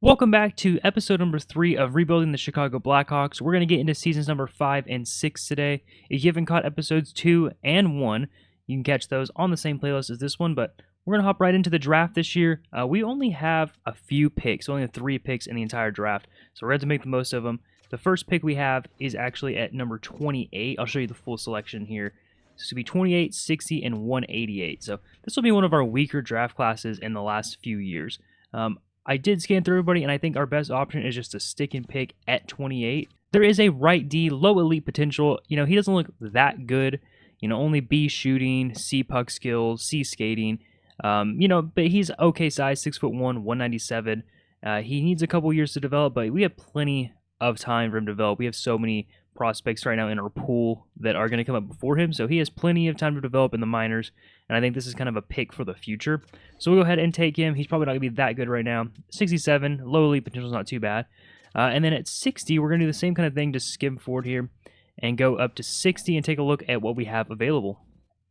Welcome back to episode number 3 of Rebuilding the Chicago Blackhawks. We're going to get into seasons number 5 and 6 today. If you haven't caught episodes 2 and 1, you can catch those on the same playlist as this one, but we're going to hop right into the draft this year. We only have a few picks, only have 3 picks in the entire draft, so we're going to make the most of them. The first pick we have is actually at number 28. I'll show you the full selection here. This will be 28, 60, and 188. So this will be one of our weaker draft classes in the last few years. I did scan through everybody, and I think our best option is just to stick and pick at 28. There is a right D, low elite potential. He doesn't look that good. Only B shooting, C puck skills, C skating. But he's okay size, 6'1", 197. He needs a couple years to develop, but we have plenty of time for him to develop. We have so many prospects right now in our pool that are going to come up before him, so he has plenty of time to develop in the minors, and I think this is kind of a pick for the future. So we'll go ahead and take him. He's probably not going to be that good right now. 67, low elite potential is not too bad. And then at 60, we're going to do the same kind of thing, just skim forward here and go up to 60 and take a look at what we have available.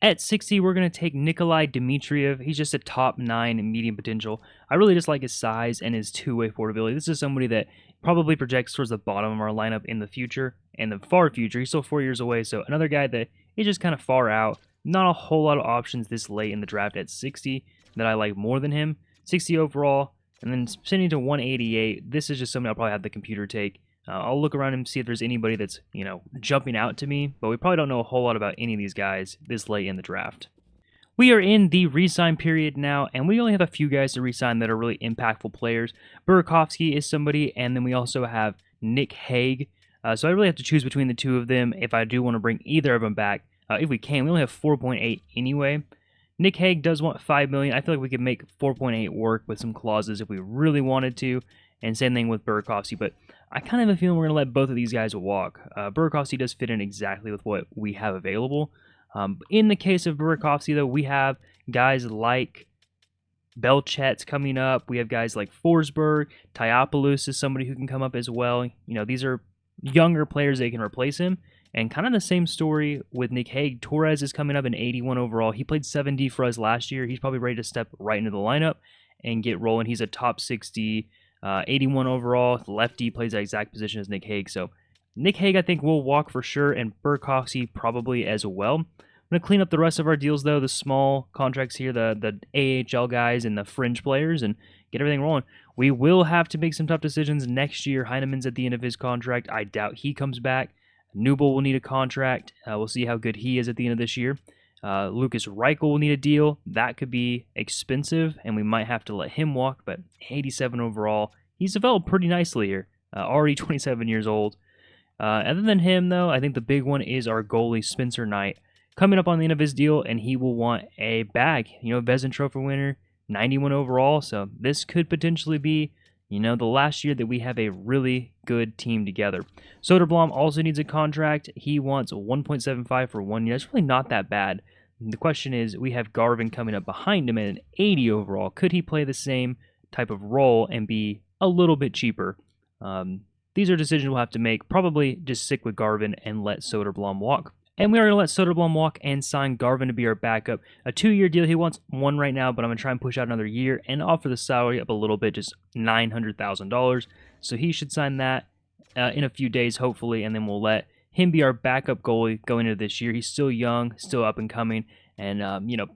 At 60, we're going to take Nikolai Dmitriev. He's just a top 9 in medium potential. I really just like his size and his two-way forward ability. This is somebody that probably projects towards the bottom of our lineup in the future, and the far future. He's still 4 years away, so another guy that is just kind of far out. Not a whole lot of options this late in the draft at 60 that I like more than him. 60 overall, and then sending to 188. This is just something I'll probably have the computer take. I'll look around and see if there's anybody that's, jumping out to me, but we probably don't know a whole lot about any of these guys this late in the draft. We are in the re-sign period now, and we only have a few guys to re-sign that are really impactful players. Burakovsky is somebody, and then we also have Nick Hague. So I really have to choose between the two of them if I do want to bring either of them back. If we can, we only have 4.8 anyway. Nick Hague does want $5 million. I feel like we could make 4.8 work with some clauses if we really wanted to, and same thing with Burakovsky, but I kind of have a feeling we're going to let both of these guys walk. Burakovsky does fit in exactly with what we have available. In the case of Burakovsky, though, we have guys like Belchet's coming up. We have guys like Forsberg. Tyopoulos is somebody who can come up as well. These are younger players that can replace him. And kind of the same story with Nick Hague. Torres is coming up in 81 overall. He played 7D for us last year. He's probably ready to step right into the lineup and get rolling. He's a top 60, 81 overall. Lefty, plays that exact position as Nick Hague. So Nick Hague, I think, will walk for sure, and Burakovsky probably as well. I'm going to clean up the rest of our deals, though, the small contracts here, the AHL guys and the fringe players, and get everything rolling. We will have to make some tough decisions next year. Heinemann's at the end of his contract. I doubt he comes back. Newble will need a contract. We'll see how good he is at the end of this year. Lucas Reichel will need a deal. That could be expensive, and we might have to let him walk, but 87 overall. He's developed pretty nicely here. Already 27 years old. Other than him, though, I think the big one is our goalie, Spencer Knight. Coming up on the end of his deal, and he will want a bag. Vezina Trophy winner, 91 overall, so this could potentially be, the last year that we have a really good team together. Soderblom also needs a contract. He wants 1.75 for 1 year. That's really not that bad. The question is, we have Garvin coming up behind him at an 80 overall. Could he play the same type of role and be a little bit cheaper? These are decisions we'll have to make. Probably just stick with Garvin and let Soderblom walk. And we are going to let Soderblom walk and sign Garvin to be our backup. A 2-year deal. He wants 1 right now, but I'm going to try and push out another year and offer the salary up a little bit, just $900,000. So he should sign that in a few days, hopefully, and then we'll let him be our backup goalie going into this year. He's still young, still up and coming, and,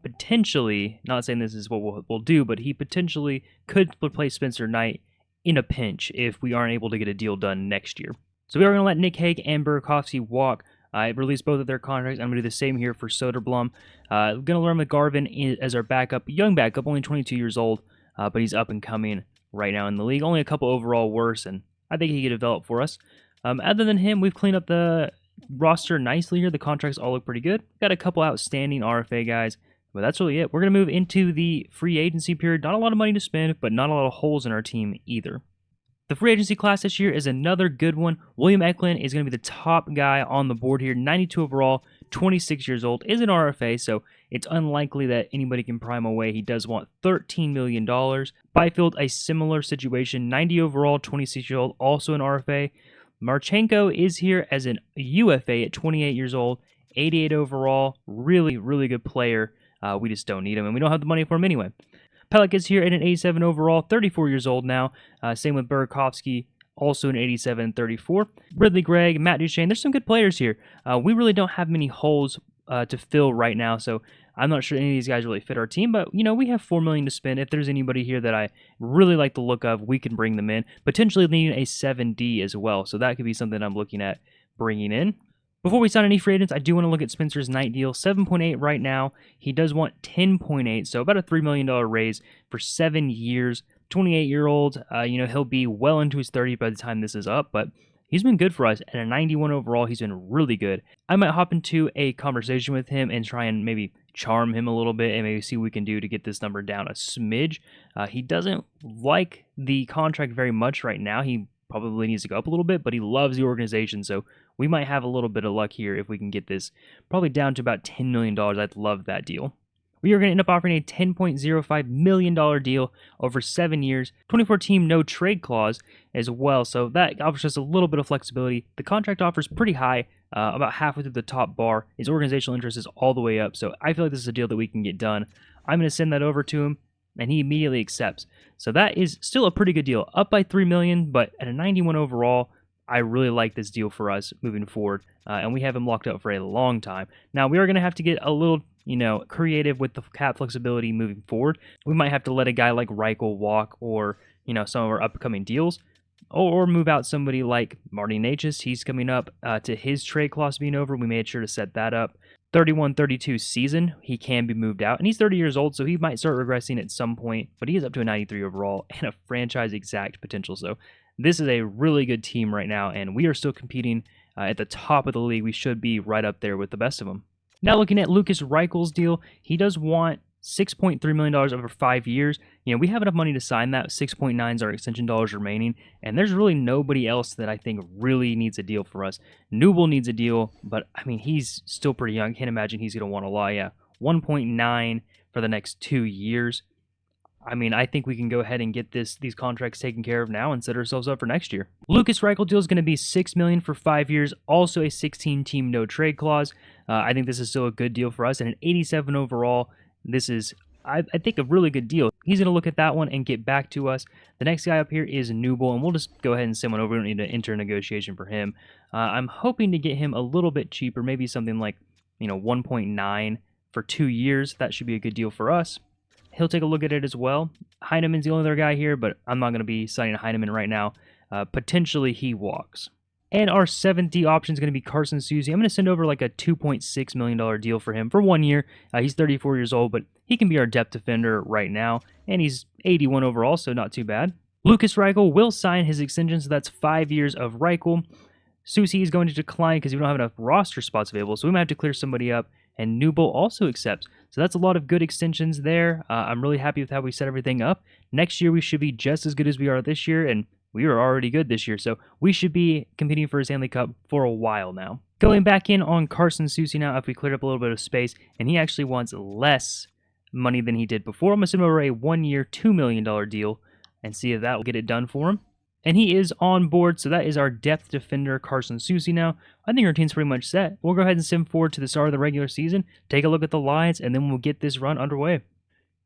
potentially, not saying this is what we'll do, but he potentially could replace Spencer Knight in a pinch if we aren't able to get a deal done next year. So we are going to let Nick Hague and Burakovsky walk. I released both of their contracts. I'm going to do the same here for Soderblom. Going to learn with Garvin as our backup, young backup, only 22 years old, but he's up and coming right now in the league. Only a couple overall worse, and I think he could develop for us. Other than him, we've cleaned up the roster nicely here. The contracts all look pretty good. Got a couple outstanding RFA guys, but that's really it. We're going to move into the free agency period. Not a lot of money to spend, but not a lot of holes in our team either. The free agency class this year is another good one. William Eklund is going to be the top guy on the board here. 92 overall, 26 years old, is an RFA, so it's unlikely that anybody can prime away. He does want $13 million. Byfield, a similar situation. 90 overall, 26 years old, also an RFA. Marchenko is here as an UFA at 28 years old, 88 overall. Really, really good player. We just don't need him, and we don't have the money for him anyway. Pelech is here at an 87 overall, 34 years old now. Same with Burakovsky, also an 87, 34. Ridley Gregg, Matt Duchene, there's some good players here. We really don't have many holes to fill right now, so I'm not sure any of these guys really fit our team, but, we have $4 million to spend. If there's anybody here that I really like the look of, we can bring them in. Potentially needing a 7D as well, so that could be something I'm looking at bringing in. Before we sign any free agents, I do want to look at Spencer's Knight deal. 7.8 right now. He does want 10.8, so about a $3 million raise for 7 years. 28-year-old, he'll be well into his 30s by the time this is up, but he's been good for us. At a 91 overall, he's been really good. I might hop into a conversation with him and try and maybe charm him a little bit and maybe see what we can do to get this number down a smidge. He doesn't like the contract very much right now. He probably needs to go up a little bit, but he loves the organization, so we might have a little bit of luck here if we can get this probably down to about $10 million. I'd love that deal. We are going to end up offering a $10.05 million deal over 7 years, 24-team no trade clause as well, so that offers us a little bit of flexibility. The contract offer is pretty high, about halfway through the top bar. His organizational interest is all the way up, so I feel like this is a deal that we can get done. I'm going to send that over to him, and he immediately accepts. So that is still a pretty good deal, up by $3 million, but at a 91 overall, I really like this deal for us moving forward, and we have him locked up for a long time. Now, we are going to have to get a little creative with the cap flexibility moving forward. We might have to let a guy like Reichel walk, or, some of our upcoming deals, or move out somebody like Marty Necas. He's coming up to his trade clause being over. We made sure to set that up. 31-32 season, he can be moved out, and he's 30 years old, so he might start regressing at some point, but he is up to a 93 overall and a franchise exact potential, so this is a really good team right now, and we are still competing at the top of the league. We should be right up there with the best of them. Now looking at Lucas Reichel's deal, he does want $6.3 million over 5 years. We have enough money to sign that. 6.9 is our extension dollars remaining, and there's really nobody else that I think really needs a deal for us. Newble needs a deal, but he's still pretty young. Can't imagine he's going to want a lot. 1.9 for the next 2 years. I think we can go ahead and get these contracts taken care of now and set ourselves up for next year. Lucas Reichel deal is going to be $6 million for 5 years, also a 16-team no trade clause. I think this is still a good deal for us, and an 87 overall. This is, I think, a really good deal. He's going to look at that one and get back to us. The next guy up here is Newble, and we'll just go ahead and send one over. We don't need to enter a negotiation for him. I'm hoping to get him a little bit cheaper, maybe something like 1.9 for 2 years. That should be a good deal for us. He'll take a look at it as well. Heineman's the only other guy here, but I'm not going to be signing Heineman right now. Potentially he walks. And our 7D option is going to be Carson Soucy. I'm going to send over like a $2.6 million deal for him for 1 year. He's 34 years old, but he can be our depth defender right now. And he's 81 overall, so not too bad. Lucas Reichel will sign his extension, so that's 5 years of Reichel. Soucy is going to decline because we don't have enough roster spots available, so we might have to clear somebody up. And Newble also accepts. So that's a lot of good extensions there. I'm really happy with how we set everything up. Next year, we should be just as good as we are this year, and we are already good this year. So we should be competing for a Stanley Cup for a while now. Going back in on Carson Soucy now, if we cleared up a little bit of space, and he actually wants less money than he did before. I'm going to send him over a 1 year, $2 million deal and see if that will get it done for him. And he is on board, so that is our depth defender, Carson Soucy now. I think our team's pretty much set. We'll go ahead and sim forward to the start of the regular season, take a look at the lines, and then we'll get this run underway.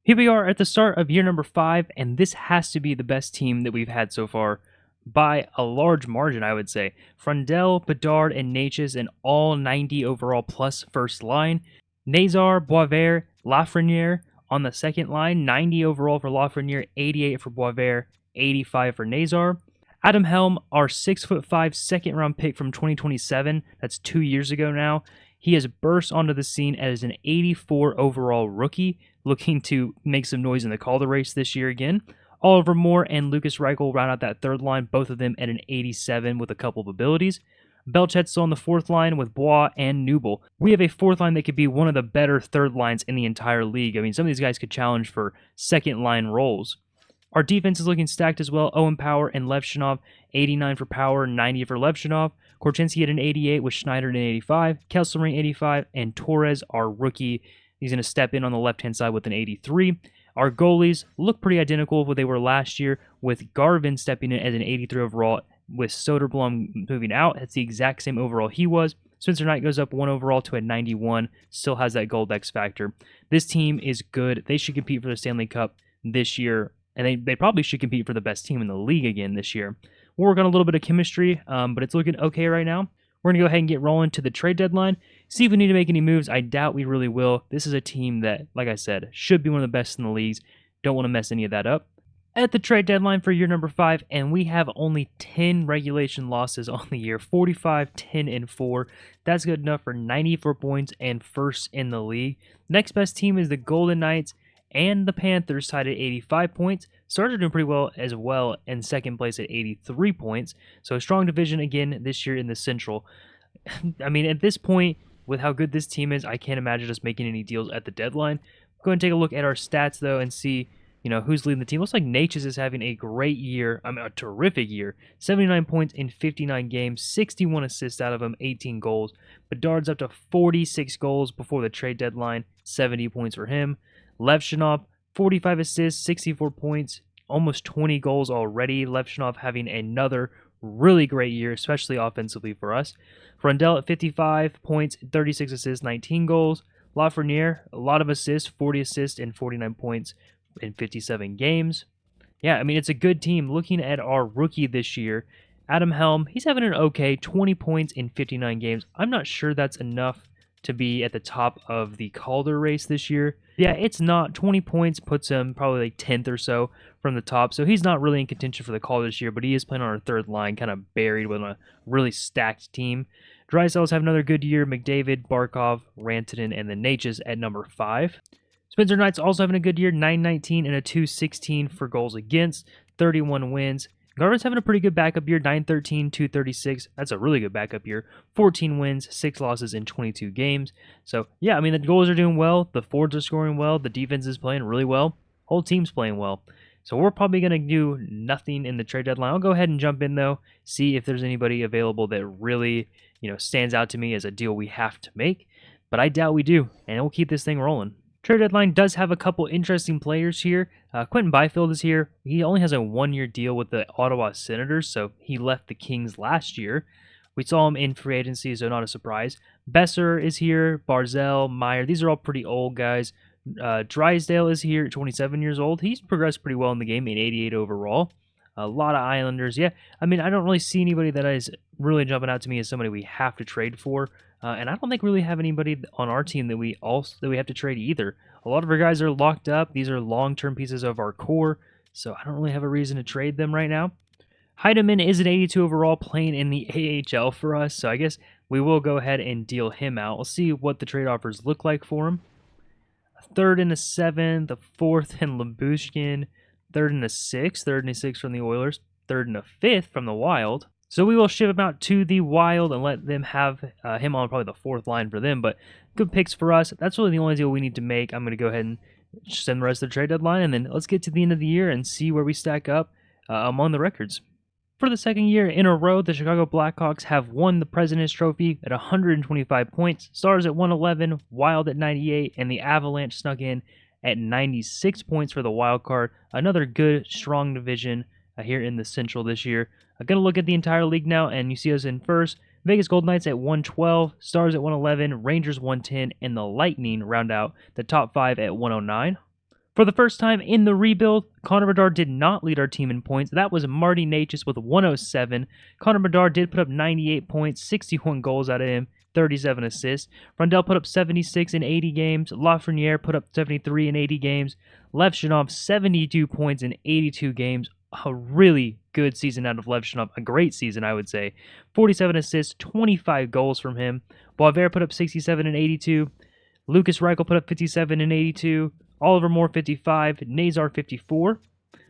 Here we are at the start of year number 5, and this has to be the best team that we've had so far by a large margin, I would say. Frondell, Bedard, and Necas, an all 90 overall plus first line. Nazar, Boisvert, Lafreniere on the second line, 90 overall for Lafreniere, 88 for Boisvert, 85 for Nazar. Adam Helm, our 6'5" second-round pick from 2027. That's 2 years ago now. He has burst onto the scene as an 84 overall rookie, looking to make some noise in the Calder race this year again. Oliver Moore and Lucas Reichel round out that third line, both of them at an 87 with a couple of abilities. Belchet's on the fourth line with Bois and Newble. We have a fourth line that could be one of the better third lines in the entire league. Some of these guys could challenge for second-line roles. Our defense is looking stacked as well. Owen Power and Levshunov, 89 for Power, 90 for Levshunov. Korchinski at an 88 with Schneider at an 85. Kesselring 85, and Torres, our rookie, he's going to step in on the left-hand side with an 83. Our goalies look pretty identical to what they were last year, with Garvin stepping in as an 83 overall, with Soderblom moving out. That's the exact same overall he was. Spencer Knight goes up 1 overall to a 91, still has that gold X factor. This team is good. They should compete for the Stanley Cup. this year, and they probably should compete for the best team in the league again this year. We'll work on a little bit of chemistry, but it's looking okay right now. We're going to go ahead and get rolling to the trade deadline, see if we need to make any moves. I doubt we really will. This is a team that, like I said, should be one of the best in the leagues. Don't want to mess any of that up. At the trade deadline for year number 5, and we have only 10 regulation losses on the year, 45, 10, and 4. That's good enough for 94 points and first in the league. Next best team is the Golden Knights and the Panthers, tied at 85 points. Stars are doing pretty well as well, in second place at 83 points. So a strong division again this year in the Central. I mean, at this point, with how good this team is, I can't imagine us making any deals at the deadline. Go ahead and take a look at our stats, though, and see who's leading the team. Looks like Natchez is having a great year. I mean, a terrific year. 79 points in 59 games, 61 assists out of them, 18 goals. Bedard's up to 46 goals before the trade deadline, 70 points for him. Levshunov, 45 assists, 64 points, almost 20 goals already. Levshunov having another really great year, especially offensively for us. Frondell at 55 points, 36 assists, 19 goals. Lafreniere, a lot of assists, 40 assists and 49 points in 57 games. Yeah, I mean, it's a good team. Looking at our rookie this year, Adam Helm, he's having an okay 20 points in 59 games. I'm not sure that's enough to be at the top of the Calder race this year. Yeah, it's not. 20 points puts him probably like 10th or so from the top, so he's not really in contention for the Calder this year, but he is playing on our third line, kind of buried with a really stacked team. Drysdale's have another good year. McDavid, Barkov, Rantanen, and the Natchez at number 5. Spencer Knight's also having a good year, 919 and a 216 for goals against, 31 wins. Garvin's having a pretty good backup year, 913, 236. That's a really good backup year. 14 wins, 6 losses in 22 games. So, yeah, I mean, the goals are doing well. The forwards are scoring well. The defense is playing really well. Whole team's playing well. So we're probably going to do nothing in the trade deadline. I'll go ahead and jump in, though, see if there's anybody available that really, stands out to me as a deal we have to make. But I doubt we do, and we'll keep this thing rolling. Trade deadline does have a couple interesting players here. Quentin Byfield is here. He only has a 1-year deal with the Ottawa Senators, so he left the Kings last year. We saw him in free agency, so not a surprise. Besser is here. Barzell, Meyer, these are all pretty old guys. Drysdale is here at 27 years old. He's progressed pretty well in the game, in 88 overall. A lot of Islanders. Yeah, I mean, I don't really see anybody that is really jumping out to me as somebody we have to trade for. And I don't think we really have anybody on our team that we have to trade either. A lot of our guys are locked up. These are long-term pieces of our core, so I don't really have a reason to trade them right now. Heidemann is an 82 overall, playing in the AHL for us, so I guess we will go ahead and deal him out. We'll see what the trade offers look like for him. A 3rd and a 7th, a 4th and Labushkin, 3rd and a 6th, 3rd and a 6th from the Oilers, 3rd and a 5th from the Wild. So we will ship him out to the Wild and let them have him on probably the 4th line for them. But good picks for us. That's really the only deal we need to make. I'm going to go ahead and send the rest of the trade deadline. And then let's get to the end of the year and see where we stack up among the records. For the second year in a row, the Chicago Blackhawks have won the President's Trophy at 125 points. Stars at 111, Wild at 98, and the Avalanche snuck in at 96 points for the wild card. Another good, strong division here in the Central this year. I'm going to look at the entire league now, and you see us in first. Vegas Golden Knights at 112, Stars at 111, Rangers 110, and the Lightning round out the top 5 at 109. For the first time in the rebuild, Connor Bedard did not lead our team in points. That was Marty Natchez with 107. Connor Bedard did put up 98 points, 61 goals out of him, 37 assists. Frondell put up 76 in 80 games. Lafreniere put up 73 in 80 games. Levshunov, 72 points in 82 games. A really good season out of Levshunov. A great season, I would say. 47 assists, 25 goals from him. Boisvert put up 67 in 82. Lucas Reichel put up 57 in 82. Oliver Moore, 55. Nazar, 54.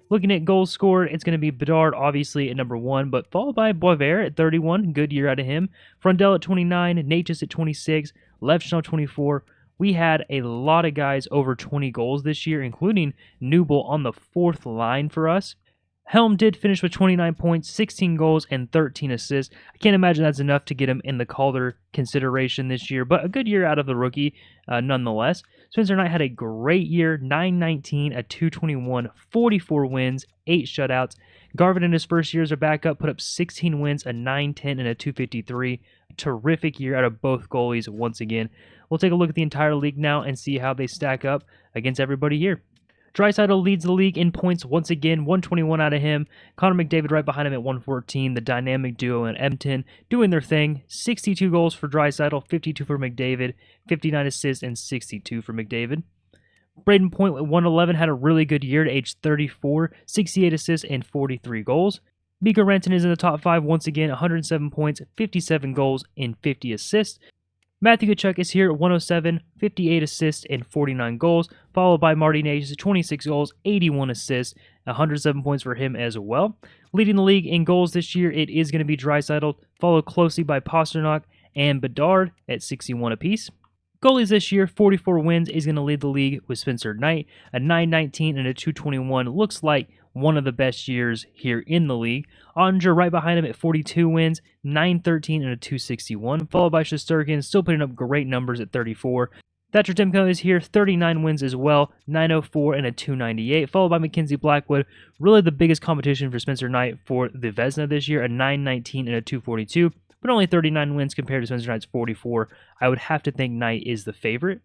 Looking at goals scored, it's going to be Bedard, obviously, at number 1, but followed by Boisvert at 31. Good year out of him. Frondell at 29. Natchez at 26. Levshunov, 24. We had a lot of guys over 20 goals this year, including Newble on the 4th line for us. Helm did finish with 29 points, 16 goals, and 13 assists. I can't imagine that's enough to get him in the Calder consideration this year, but a good year out of the rookie nonetheless. Spencer Knight had a great year, 919, a 221, 44 wins, 8 shutouts. Garvin in his first year as a backup put up 16 wins, a 910, and a 253. A terrific year out of both goalies once again. We'll take a look at the entire league now and see how they stack up against everybody here. Draisaitl leads the league in points once again, 121 out of him. Connor McDavid right behind him at 114. The dynamic duo in Edmonton doing their thing. 62 goals for Draisaitl, 52 for McDavid, 59 assists, and 62 for McDavid. Braden Point at 111 had a really good year at age 34, 68 assists, and 43 goals. Mikko Rantanen is in the top 5 once again, 107 points, 57 goals, and 50 assists. Matthew Tkachuk is here at 107, 58 assists, and 49 goals, followed by Marty Necas, 26 goals, 81 assists, 107 points for him as well. Leading the league in goals this year, it is going to be Draisaitl, followed closely by Pastrnak and Bedard at 61 apiece. Goalies this year, 44 wins, is going to lead the league with Spencer Knight, a 919 and a 221. Looks like one of the best years here in the league. Oettinger right behind him at 42 wins, 913 and a 261, followed by Shesterkin, still putting up great numbers at 34. Thatcher Demko is here, 39 wins as well, 904 and a 298, followed by Mackenzie Blackwood, really the biggest competition for Spencer Knight for the Vezina this year, a 919 and a 242, but only 39 wins compared to Spencer Knight's 44. I would have to think Knight is the favorite.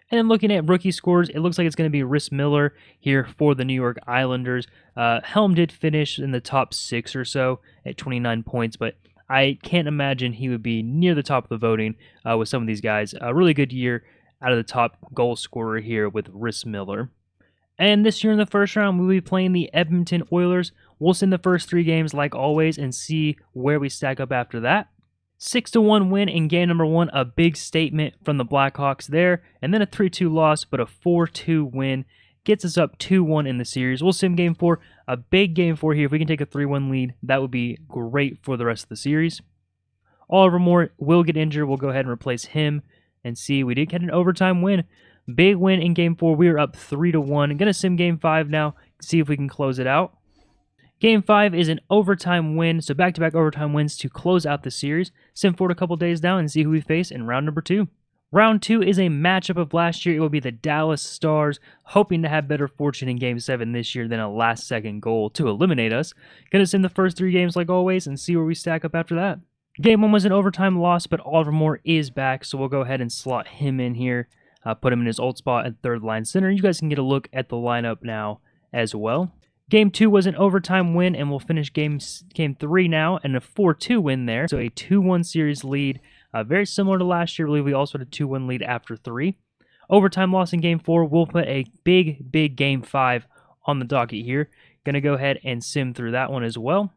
And then looking at rookie scores, it looks like it's going to be Rhys Miller here for the New York Islanders. Helm did finish in the top 6 or so at 29 points, but I can't imagine he would be near the top of the voting with some of these guys. A really good year out of the top goal scorer here with Rhys Miller. And this year in the first round, we'll be playing the Edmonton Oilers. We'll send the first 3 games like always and see where we stack up after that. 6-1 win in game number 1, a big statement from the Blackhawks there, and then a 3-2 loss, but a 4-2 win gets us up 2-1 in the series. We'll sim game 4, a big game 4 here. If we can take a 3-1 lead, that would be great for the rest of the series. Oliver Moore will get injured. We'll go ahead and replace him and see. We did get an overtime win. Big win in game 4. We are up 3-1. I'm going to sim game 5 now, see if we can close it out. Game 5 is an overtime win, so back-to-back overtime wins to close out the series. Sim forward a couple days down and see who we face in round number 2. Round 2 is a matchup of last year. It will be the Dallas Stars, hoping to have better fortune in Game 7 this year than a last-second goal to eliminate us. Gonna sim the first 3 games like always and see where we stack up after that. Game 1 was an overtime loss, but Oliver Moore is back, so we'll go ahead and slot him in here, put him in his old spot at third-line center. You guys can get a look at the lineup now as well. Game 2 was an overtime win, and we'll finish game 3 now, and a 4-2 win there. So a 2-1 series lead, very similar to last year. I believe we also had a 2-1 lead after 3. Overtime loss in Game 4. We'll put a big Game 5 on the docket here. Going to go ahead and sim through that one as well.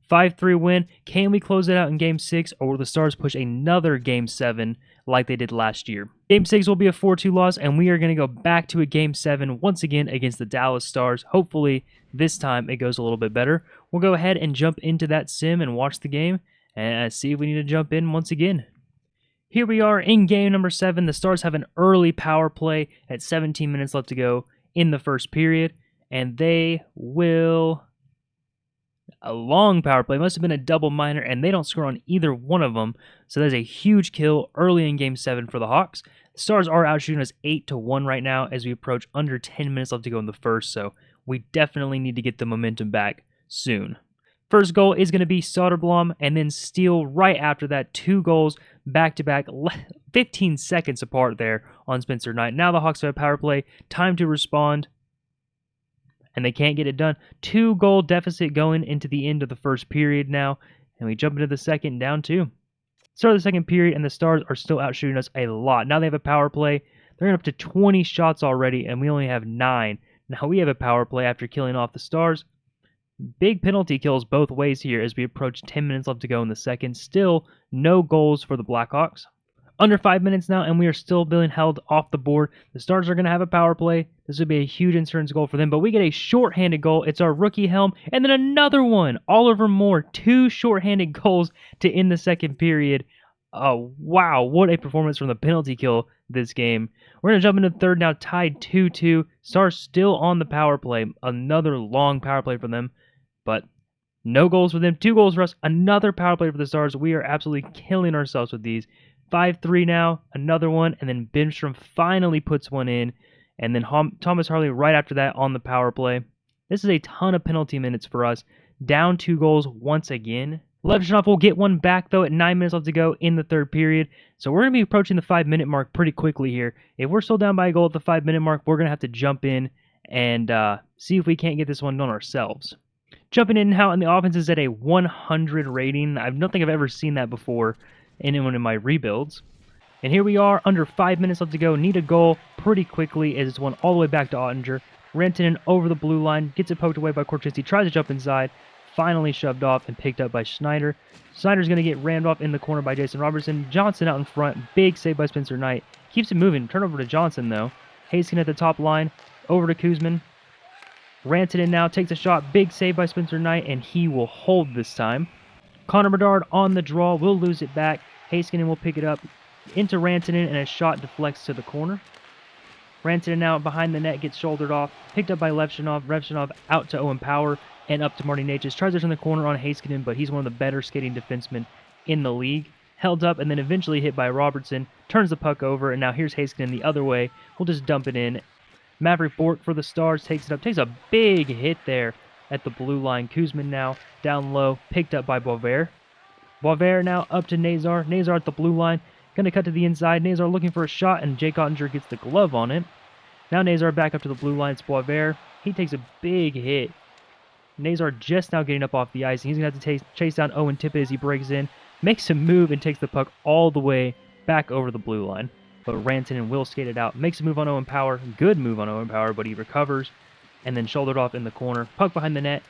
5-3 win. Can we close it out in Game 6, or will the Stars push another Game 7 like they did last year? Game 6 will be a 4-2 loss, and we are going to go back to a Game 7 once again against the Dallas Stars. Hopefully, this time it goes a little bit better. We'll go ahead and jump into that sim and watch the game and see if we need to jump in once again. Here we are in game number 7. The Stars have an early power play at 17 minutes left to go in the first period, and they will... A long power play, must have been a double minor, and they don't score on either one of them. So that's a huge kill early in Game 7 for the Hawks. The Stars are outshooting us 8-1 right now as we approach under 10 minutes left to go in the first, so we definitely need to get the momentum back soon. First goal is going to be Soderblom, and then Steele right after that. 2 goals back-to-back, 15 seconds apart there on Spencer Knight. Now the Hawks have a power play, time to respond, and they can't get it done. 2-goal deficit going into the end of the first period now, and we jump into the second, down 2. Start of the second period, and the Stars are still outshooting us a lot. Now they have a power play. They're up to 20 shots already, and we only have 9. Now we have a power play after killing off the Stars. Big penalty kills both ways here as we approach 10 minutes left to go in the second. Still no goals for the Blackhawks. Under 5 minutes now, and we are still being held off the board. The Stars are going to have a power play. This would be a huge insurance goal for them, but we get a shorthanded goal. It's our rookie Helm, and then another one. Oliver Moore, 2 shorthanded goals to end the second period. Oh, wow, what a performance from the penalty kill this game. We're going to jump into the third now, tied 2-2. Stars still on the power play. Another long power play for them, but no goals for them. 2 goals for us. Another power play for the Stars. We are absolutely killing ourselves with these. 5-3 now, another one, and then Bimstrom finally puts one in, and then Thomas Harley right after that on the power play. This is a ton of penalty minutes for us. Down 2 goals once again. Levshunov will get one back, though, at 9 minutes left to go in the third period. So we're going to be approaching the 5-minute mark pretty quickly here. If we're still down by a goal at the 5-minute mark, we're going to have to jump in and see if we can't get this one done ourselves. Jumping in and out, and the offense is at a 100 rating. I don't think I've ever seen that before in one of my rebuilds. And here we are, under 5 minutes left to go. Need a goal pretty quickly as it's one all the way back to Ottinger. Rantanen over the blue line, gets it poked away by Korchinski, tries to jump inside, finally shoved off and picked up by Schneider. Schneider's going to get rammed off in the corner by Jason Robertson. Johnson out in front, big save by Spencer Knight. Keeps it moving, turnover to Johnson though. Haskin at the top line, over to Kuzmin. Rantanen now takes a shot, big save by Spencer Knight, and he will hold this time. Connor Bedard on the draw, will lose it back. Heiskanen will pick it up into Rantanen, and a shot deflects to the corner. Rantanen now behind the net, gets shouldered off, picked up by Levshunov. Levshunov out to Owen Power and up to Marty Necas. Tries to turn the corner on Heiskanen, but he's one of the better skating defensemen in the league. Held up and then eventually hit by Robertson. Turns the puck over, and now here's Heiskanen the other way. We'll just dump it in. Maverick Bork for the Stars takes it up. Takes a big hit there at the blue line. Kuzmin now down low, picked up by Boisvert. Boisvert now up to Nazar. Nazar at the blue line. Going to cut to the inside. Nazar looking for a shot, and Jake Ottinger gets the glove on it. Now Nazar back up to the blue line. It's Boisvert. He takes a big hit. Nazar just now getting up off the ice. He's going to have to chase down Owen Tippett as he breaks in. Makes a move and takes the puck all the way back over the blue line. But Rantanen will skate it out. Makes a move on Owen Power. Good move on Owen Power, but he recovers. And then shouldered off in the corner. Puck behind the net.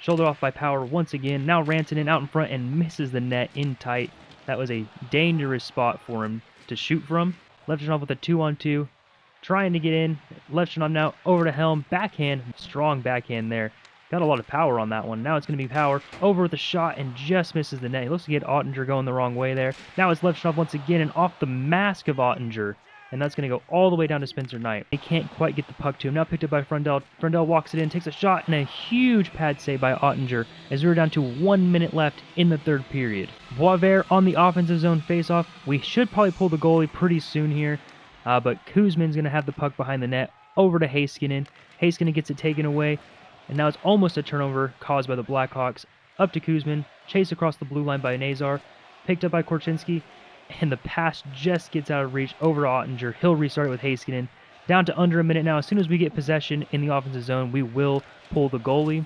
Shouldered off by Power once again. Now Rantanen out in front and misses the net in tight. That was a dangerous spot for him to shoot from. Levshunov with a 2-on-2. Trying to get in. Levshunov now over to Helm. Backhand. Strong backhand there. Got a lot of power on that one. Now it's going to be Power over with a shot and just misses the net. He looks to get Ottinger going the wrong way there. Now it's Levshunov once again and off the mask of Ottinger. And that's going to go all the way down to Spencer Knight. He can't quite get the puck to him. Now picked up by Frondell. Frondell walks it in, takes a shot, and a huge pad save by Ottinger as we're down to 1 minute left in the third period. Boisvert on the offensive zone faceoff. We should probably pull the goalie pretty soon here. But Kuzmin's going to have the puck behind the net over to Heiskanen. Heiskanen gets it taken away. And now it's almost a turnover caused by the Blackhawks. Up to Kuzmin, chased across the blue line by Nazar, picked up by Korchinski, and the pass just gets out of reach over to Ottinger. He'll restart it with Heiskanen. Down to under a minute now. As soon as we get possession in the offensive zone, we will pull the goalie.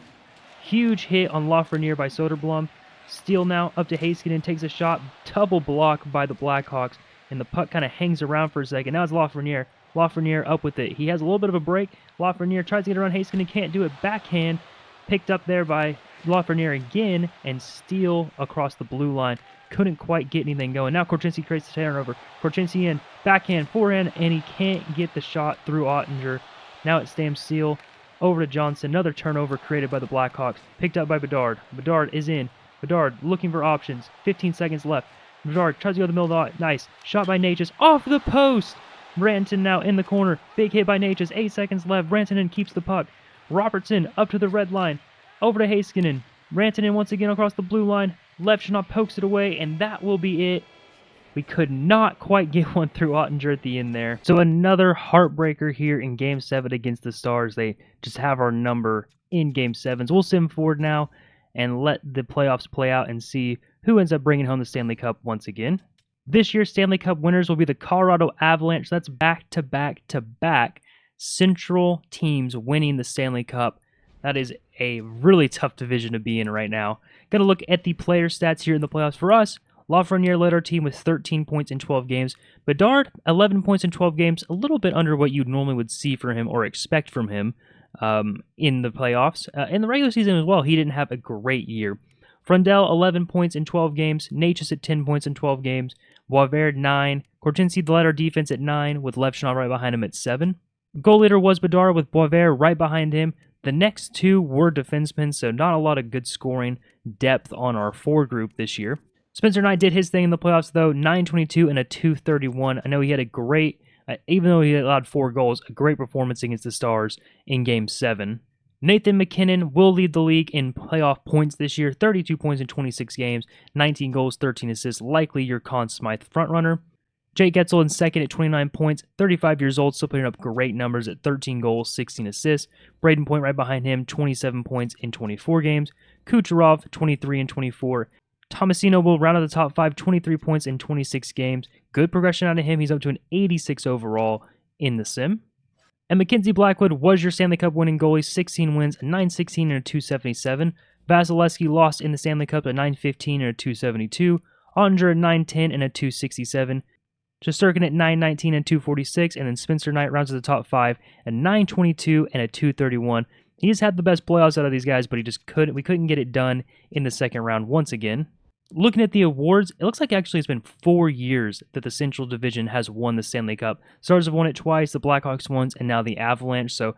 Huge hit on Lafreniere by Soderblom. Steal now up to Heiskanen, takes a shot, double block by the Blackhawks, and the puck kind of hangs around for a second. Now it's Lafreniere. Lafreniere up with it. He has a little bit of a break. Lafreniere tries to get around Heiskanen, can't do it. Backhand picked up there by Lafreniere again, and steal across the blue line. Couldn't quite get anything going. Now Korchinski creates the turnover. Korchinski in, backhand, forehand, and he can't get the shot through Ottinger. Now it's Stam Seal over to Johnson. Another turnover created by the Blackhawks. Picked up by Bedard. Bedard is in. Bedard looking for options. 15 seconds left. Bedard tries to go to the middle of the nice. Shot by Necas off the post. Rantanen now in the corner. Big hit by Necas. 8 seconds left. Rantanen keeps the puck. Robertson up to the red line. Over to Heiskanen. Rantanen once again across the blue line. Levshunov pokes it away, and that will be it. We could not quite get one through Ottinger at the end there. So another heartbreaker here in Game 7 against the Stars. They just have our number in Game 7s. We'll sim forward now and let the playoffs play out and see who ends up bringing home the Stanley Cup once again. This year's Stanley Cup winners will be the Colorado Avalanche. That's back-to-back-to-back Central teams winning the Stanley Cup. That is a really tough division to be in right now. Going to look at the player stats here in the playoffs. For us, Lafreniere led our team with 13 points in 12 games. Bedard, 11 points in 12 games, a little bit under what you normally would see from him or expect from him in the playoffs. In the regular season as well, he didn't have a great year. Frondell, 11 points in 12 games. Necas at 10 points in 12 games. Boisvert, 9. Korchinski led our defense at 9, with Levshunov right behind him at 7. Goal leader was Bedard, with Boisvert right behind him. The next two were defensemen, so not a lot of good scoring depth on our 4 group this year. Spencer Knight did his thing in the playoffs, though. 922 and a 231. I know he had a great, even though he allowed 4 goals, a great performance against the Stars in Game 7. Nathan MacKinnon will lead the league in playoff points this year. 32 points in 26 games, 19 goals, 13 assists. Likely your Conn Smythe frontrunner. Jake Getzel in second at 29 points, 35 years old, still putting up great numbers at 13 goals, 16 assists. Braden Point right behind him, 27 points in 24 games. Kucherov, 23 and 24. Tomasino will round out the top 5, 23 points in 26 games. Good progression out of him. He's up to an 86 overall in the sim. And Mackenzie Blackwood was your Stanley Cup winning goalie, 16 wins, a 916 and a 277. Vasilevsky lost in the Stanley Cup at 915 and a 272. Ottinger at 910 and a 267. Shesterkin at 919 and 246, and then Spencer Knight rounds to the top 5 at 922 and a 231. He's had the best playoffs out of these guys, but we couldn't get it done in the second round once again. Looking at the awards, it looks like actually it's been 4 years that the Central Division has won the Stanley Cup. Stars have won it twice, the Blackhawks once, and now the Avalanche. So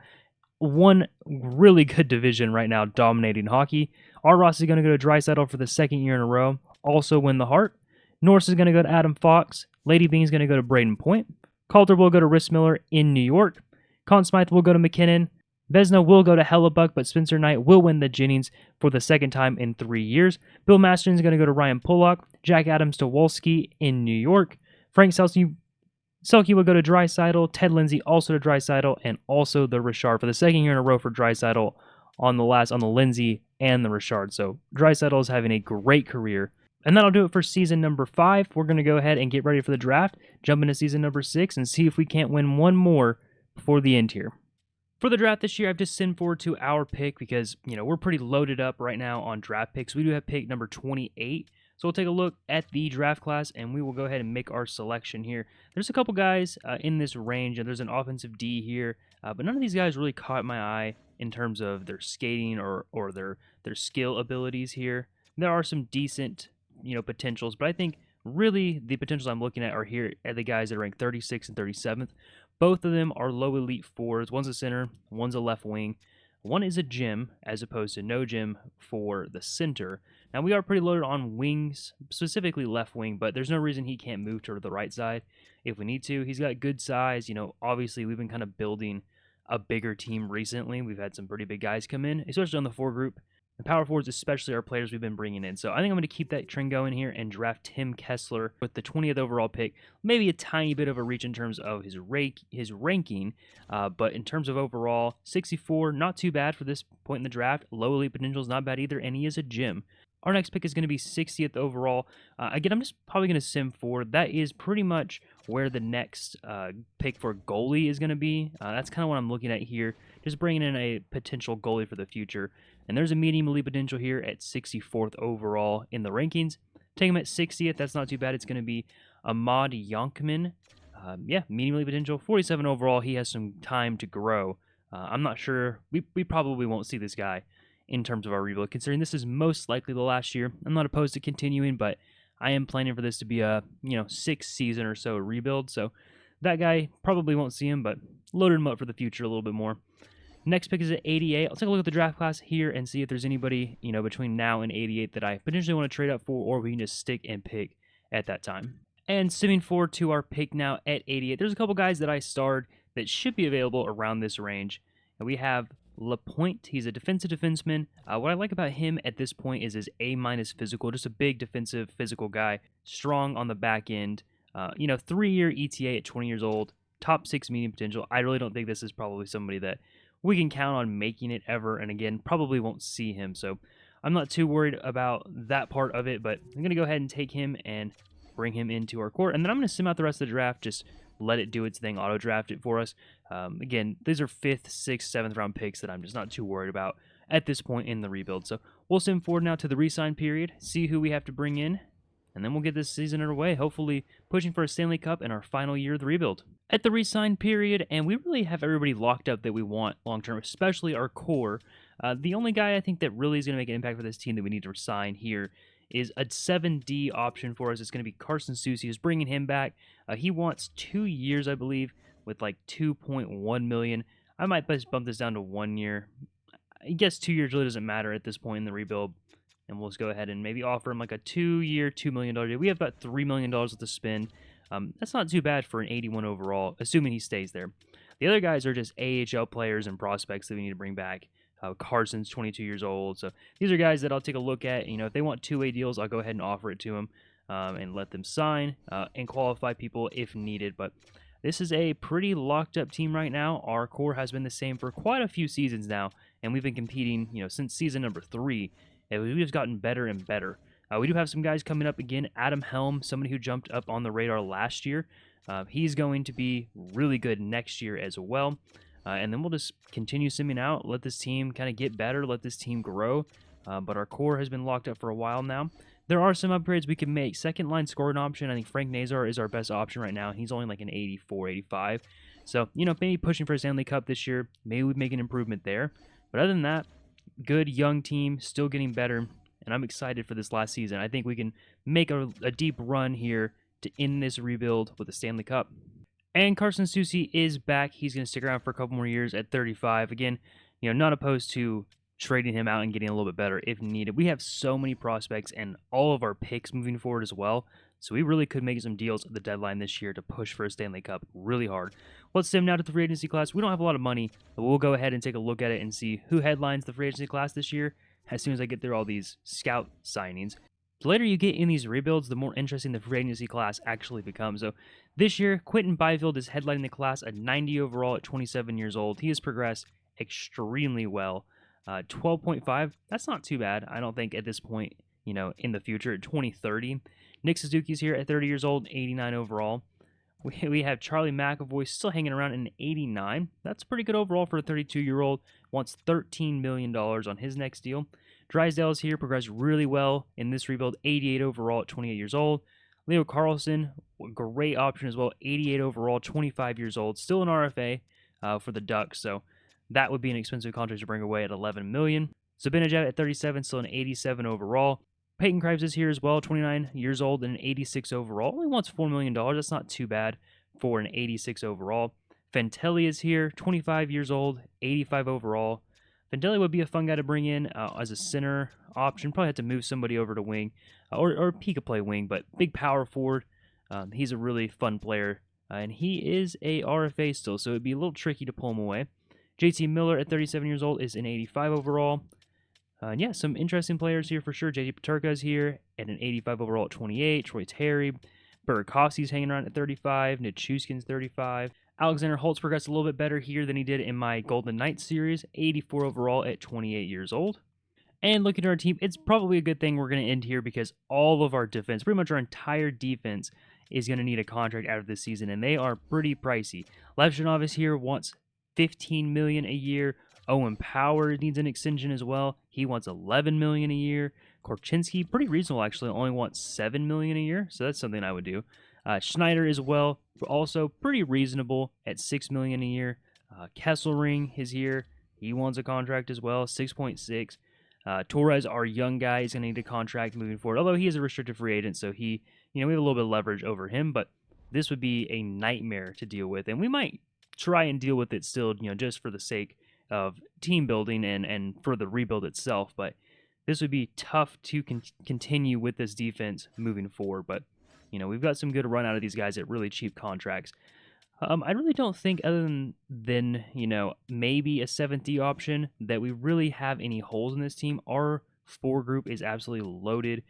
one really good division right now dominating hockey. Our Ross is going to go to Draisaitl for the second year in a row, also win the Hart. Norris is going to go to Adam Fox. Lady Bean is going to go to Braden Point. Calder will go to Rhys Miller in New York. Conn Smythe will go to McKinnon. Vezina will go to Hellebuck, but Spencer Knight will win the Jennings for the second time in 3 years. Bill Masterton is going to go to Ryan Pollock. Jack Adams to Wolski in New York. Frank Selke will go to Draisaitl. Ted Lindsay also to Draisaitl, and also the Richard for the second year in a row for Draisaitl on the Lindsay and the Richard. So Draisaitl is having a great career. And that'll do it for season number 5. We're going to go ahead and get ready for the draft, jump into season number 6, and see if we can't win one more before the end here. For the draft this year, I've just sent forward to our pick because, we're pretty loaded up right now on draft picks. We do have pick number 28. So we'll take a look at the draft class, and we will go ahead and make our selection here. There's a couple guys in this range, and there's an offensive D here, but none of these guys really caught my eye in terms of their skating or their skill abilities here. There are some decent, potentials, but I think really the potentials I'm looking at are here at the guys that are ranked 36th and 37th. Both of them are low elite fours. One's a center, one's a left wing. One is a gym, as opposed to no gym for the center. Now, we are pretty loaded on wings, specifically left wing, but there's no reason he can't move to the right side if we need to. He's got good size. Obviously, we've been kind of building a bigger team recently. We've had some pretty big guys come in, especially on the 4 group. The power forwards, especially, are players we've been bringing in. So I think I'm going to keep that trend going here and draft Tim Kessler with the 20th overall pick. Maybe a tiny bit of a reach in terms of his ranking, but in terms of overall, 64, not too bad for this point in the draft. Low elite potential is not bad either, and he is a gym. Our next pick is going to be 60th overall. Again, I'm just probably going to sim forward. That is pretty much where the next pick for goalie is going to be. That's kind of what I'm looking at here. Just bringing in a potential goalie for the future. And there's a medium elite potential here at 64th overall in the rankings. Take him at 60th. That's not too bad. It's going to be Ahmad Yonkman. Medium elite potential. 47 overall. He has some time to grow. I'm not sure. We probably won't see this guy in terms of our rebuild, considering this is most likely the last year. I'm not opposed to continuing, but I am planning for this to be a 6 season or so rebuild. So that guy probably won't see him, but loaded him up for the future a little bit more. Next pick is at 88. I'll take a look at the draft class here and see if there's anybody, between now and 88 that I potentially want to trade up for, or we can just stick and pick at that time. And simming forward to our pick now at 88, there's a couple guys that I starred that should be available around this range. And we have Lapointe. He's a defensive defenseman. What I like about him at this point is his A- physical, just a big defensive physical guy, strong on the back end. 3-year ETA at 20 years old, top 6 medium potential. I really don't think this is probably somebody that we can count on making it ever, and again, probably won't see him. So I'm not too worried about that part of it, but I'm going to go ahead and take him and bring him into our court. And then I'm going to sim out the rest of the draft, just let it do its thing, auto-draft it for us. Again, these are 5th, 6th, 7th round picks that I'm just not too worried about at this point in the rebuild. So we'll sim forward now to the re-sign period, see who we have to bring in, and then we'll get this season underway, hopefully pushing for a Stanley Cup in our final year of the rebuild. At the re-sign period, and we really have everybody locked up that we want long-term, especially our core. The only guy I think that really is going to make an impact for this team that we need to resign here is a 7D option for us. It's going to be Carson Soucy, who's bringing him back. He wants 2 years, I believe, with like $2.1 million. I might just bump this down to 1 year. I guess 2 years really doesn't matter at this point in the rebuild. And we'll just go ahead and maybe offer him like a 2-year, $2 million deal. We have about $3 million to spend. That's not too bad for an 81 overall, assuming he stays there. The other guys are just AHL players and prospects that we need to bring back. Carson's 22 years old. So these are guys that I'll take a look at. If they want 2-way deals, I'll go ahead and offer it to them and let them sign and qualify people if needed. But this is a pretty locked up team right now. Our core has been the same for quite a few seasons now, and we've been competing, since season number 3. And we've just gotten better and better. We do have some guys coming up again. Adam Helm, somebody who jumped up on the radar last year. He's going to be really good next year as well. and then we'll just continue simming out, let this team kind of get better, let this team grow. But our core has been locked up for a while now. There are some upgrades we can make. Second line scoring option, I think Frank Nazar is our best option right now. He's only like an 84, 85. So, maybe pushing for a Stanley Cup this year. Maybe we make an improvement there. But other than that, good young team, still getting better. And I'm excited for this last season. I think we can make a deep run here to end this rebuild with a Stanley Cup. And Carson Soucy is back. He's going to stick around for a couple more years at 35. Again, not opposed to trading him out and getting a little bit better if needed. We have so many prospects and all of our picks moving forward as well. So we really could make some deals at the deadline this year to push for a Stanley Cup really hard. Let's sim now to the free agency class. We don't have a lot of money, but we'll go ahead and take a look at it and see who headlines the free agency class this year as soon as I get through all these scout signings. The later you get in these rebuilds, the more interesting the free agency class actually becomes. So this year, Quinton Byfield is headlining the class at 90 overall at 27 years old. He has progressed extremely well. 12.5, that's not too bad, I don't think, at this point, in the future, at 2030. Nick Suzuki's here at 30 years old, 89 overall. We have Charlie McAvoy still hanging around in 89. That's pretty good overall for a 32-year-old. Wants $13 million on his next deal. Drysdale is here, progressed really well in this rebuild, 88 overall at 28 years old. Leo Carlson, great option as well, 88 overall, 25 years old. Still an RFA for the Ducks, so that would be an expensive contract to bring away at $11 million. Zibanejad at 37, still an 87 overall. Peyton Krebs is here as well, 29 years old and an 86 overall. Only wants $4 million. That's not too bad for an 86 overall. Fantelli is here, 25 years old, 85 overall. Fantelli would be a fun guy to bring in as a center option. Probably have to move somebody over to wing, or he could play wing, but big power forward. He's a really fun player, and he is a RFA still, so it'd be a little tricky to pull him away. JT Miller at 37 years old is an 85 overall. And yeah, some interesting players here for sure. JT Peterka is here at an 85 overall at 28. Troy Terry. Burakovsky's hanging around at 35. Nichushkin's 35. Alexander Holtz progressed a little bit better here than he did in my Golden Knights series. 84 overall at 28 years old. And looking at our team, it's probably a good thing we're going to end here because all of our defense, pretty much our entire defense, is going to need a contract out of this season, and they are pretty pricey. Levshunov is here, wants $15 million a year. Owen Power needs an extension as well. He wants $11 million a year. Korchinski, pretty reasonable actually, only wants $7 million a year, so that's something I would do. Schneider as well, also pretty reasonable at $6 million a year. Kesselring is here. He wants a contract as well, 6.6. Torres, our young guy, is going to need a contract moving forward, although he is a restricted free agent, so we have a little bit of leverage over him, but this would be a nightmare to deal with, and we might try and deal with it still, just for the sake of team building and for the rebuild itself, but this would be tough to continue with this defense moving forward, but we've got some good run out of these guys at really cheap contracts. I really don't think, other than maybe a 7th D option, that we really have any holes in this team. Our 4 group is absolutely loaded.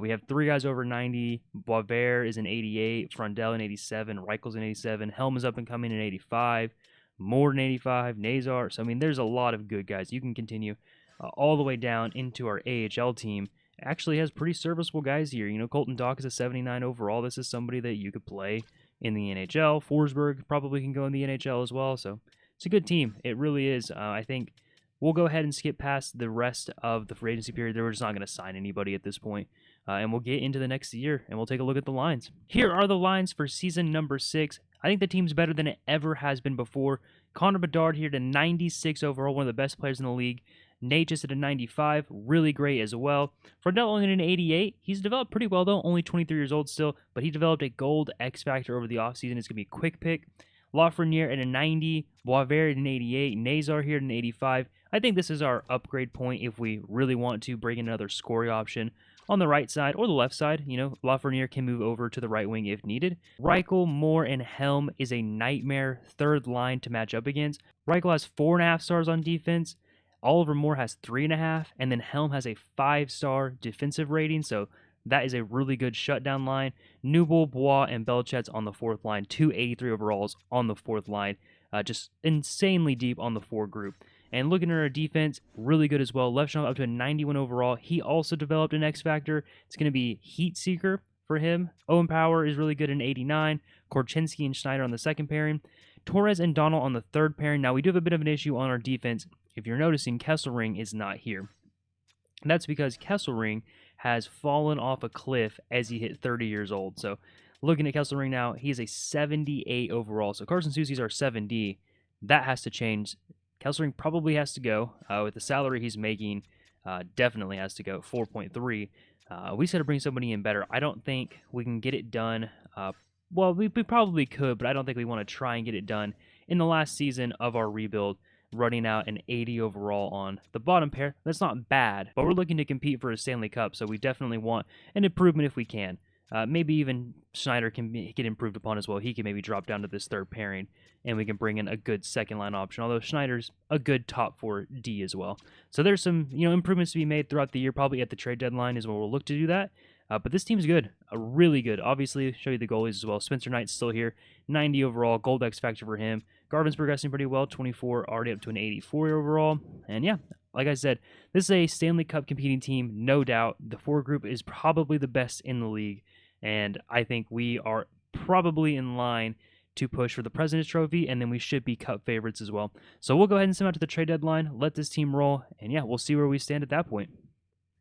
We have 3 guys over 90. Boisvert is an 88. Frondell an 87. Reichel's an 87. Helm is up and coming in 85. Moore an 85. Nazar. So, there's a lot of good guys. You can continue all the way down into our AHL team. Actually has pretty serviceable guys here. Colton Dach is a 79 overall. This is somebody that you could play in the NHL. Forsberg probably can go in the NHL as well. So it's a good team. It really is. I think we'll go ahead and skip past the rest of the free agency period. We're just not going to sign anybody at this point. And we'll get into the next year, and we'll take a look at the lines. Here are the lines for season number 6. I think the team's better than it ever has been before. Connor Bedard here to 96 overall, one of the best players in the league. Nate just at a 95, really great as well. Frondell only at an 88. He's developed pretty well, though, only 23 years old still, but he developed a gold X Factor over the offseason. It's going to be a quick pick. Lafreniere at a 90, Boisvert at an 88, Nazar here at an 85. I think this is our upgrade point if we really want to bring in another scoring option on the right side or the left side. Lafreniere can move over to the right wing if needed. Reichel, Moore, and Helm is a nightmare third line to match up against. Reichel has 4.5 stars on defense. Oliver Moore has 3.5, and then Helm has a 5-star defensive rating, so that is a really good shutdown line. Newell, Bois, and Belchet's on the 4th line, 283 overalls on the 4th line, just insanely deep on the 4 group. And looking at our defense, really good as well. Levshunov up to a 91 overall. He also developed an X Factor. It's going to be Heat Seeker for him. Owen Power is really good in 89. Korchinski and Schneider on the second pairing. Torres and Donald on the third pairing. Now, we do have a bit of an issue on our defense. If you're noticing, Kesselring is not here. And that's because Kesselring has fallen off a cliff as he hit 30 years old. So, looking at Kesselring now, he's a 78 overall. So, Carson Soucy's our 7D. That has to change. Kesselring probably has to go. With the salary he's making, definitely has to go. 4.3. We just got to bring somebody in better. I don't think we can get it done. Well, we probably could, but I don't think we want to try and get it done in the last season of our rebuild, running out an 80 overall on the bottom pair. That's not bad, but we're looking to compete for a Stanley Cup, so we definitely want an improvement if we can. Maybe even Schneider can get improved upon as well. He can maybe drop down to this third pairing, and we can bring in a good second line option, although Schneider's a good top 4D as well. So there's some improvements to be made throughout the year. Probably at the trade deadline is where we'll look to do that. But this team's good, really good. Obviously, show you the goalies as well. Spencer Knight's still here, 90 overall, gold X factor for him. Garvin's progressing pretty well, 24, already up to an 84 overall. And yeah, like I said, this is a Stanley Cup competing team, no doubt. The 4 group is probably the best in the league, and I think we are probably in line to push for the President's Trophy, and then we should be Cup favorites as well. So we'll go ahead and send out to the trade deadline, let this team roll, and yeah, we'll see where we stand at that point.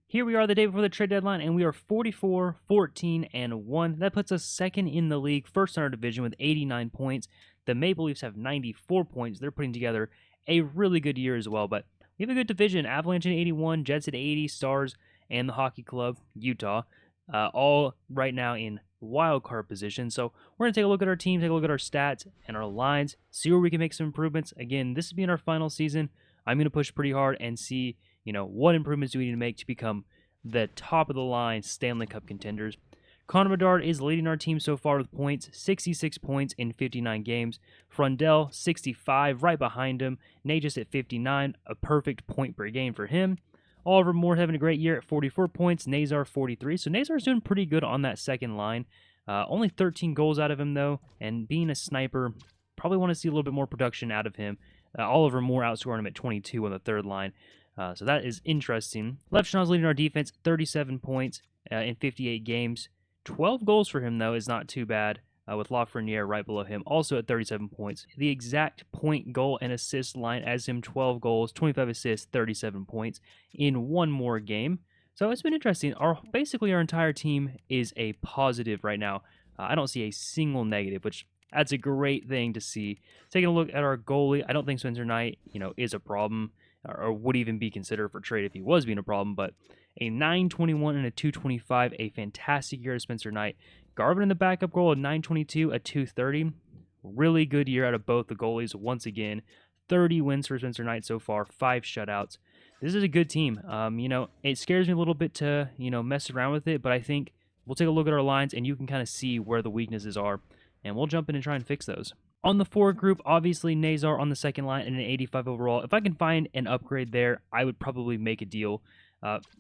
Here we are the day before the trade deadline, and we are 44, 14, and 1. That puts us second in the league, first in our division with 89 points. The Maple Leafs have 94 points. They're putting together a really good year as well, but we have a good division. Avalanche at 81, Jets at 80, Stars, and the Hockey Club, Utah, all right now in wild card position. So we're going to take a look at our team, take a look at our stats and our lines, see where we can make some improvements. Again, this is being our final season. I'm going to push pretty hard and see what improvements do we need to make to become the top of the line Stanley Cup contenders. Connor Bedard is leading our team so far with points, 66 points in 59 games. Frondell, 65, right behind him. Nagus at 59, a perfect point per game for him. Oliver Moore having a great year at 44 points. Nazar, 43. So Nazar's doing pretty good on that second line. Only 13 goals out of him, though. And being a sniper, probably want to see a little bit more production out of him. Oliver Moore outscoring him at 22 on the third line. So that is interesting. Levshunov's leading our defense, 37 points in 58 games. 12 goals for him, though, is not too bad, with Lafreniere right below him, also at 37 points. The exact point, goal, and assist line as him, 12 goals, 25 assists, 37 points in one more game. So it's been interesting. Basically, our entire team is a positive right now. I don't see a single negative, which that's a great thing to see. Taking a look at our goalie, I don't think Spencer Knight, is a problem, or would even be considered for trade if he was being a problem, but a 921 and a 225, a fantastic year of Spencer Knight. Garvin in the backup goal, a 922, a 230. Really good year out of both the goalies once again. 30 wins for Spencer Knight so far, 5 shutouts. This is a good team. It scares me a little bit to, mess around with it, but I think we'll take a look at our lines and you can kind of see where the weaknesses are, and we'll jump in and try and fix those. On the forward group, obviously Nazar on the second line and an 85 overall. If I can find an upgrade there, I would probably make a deal.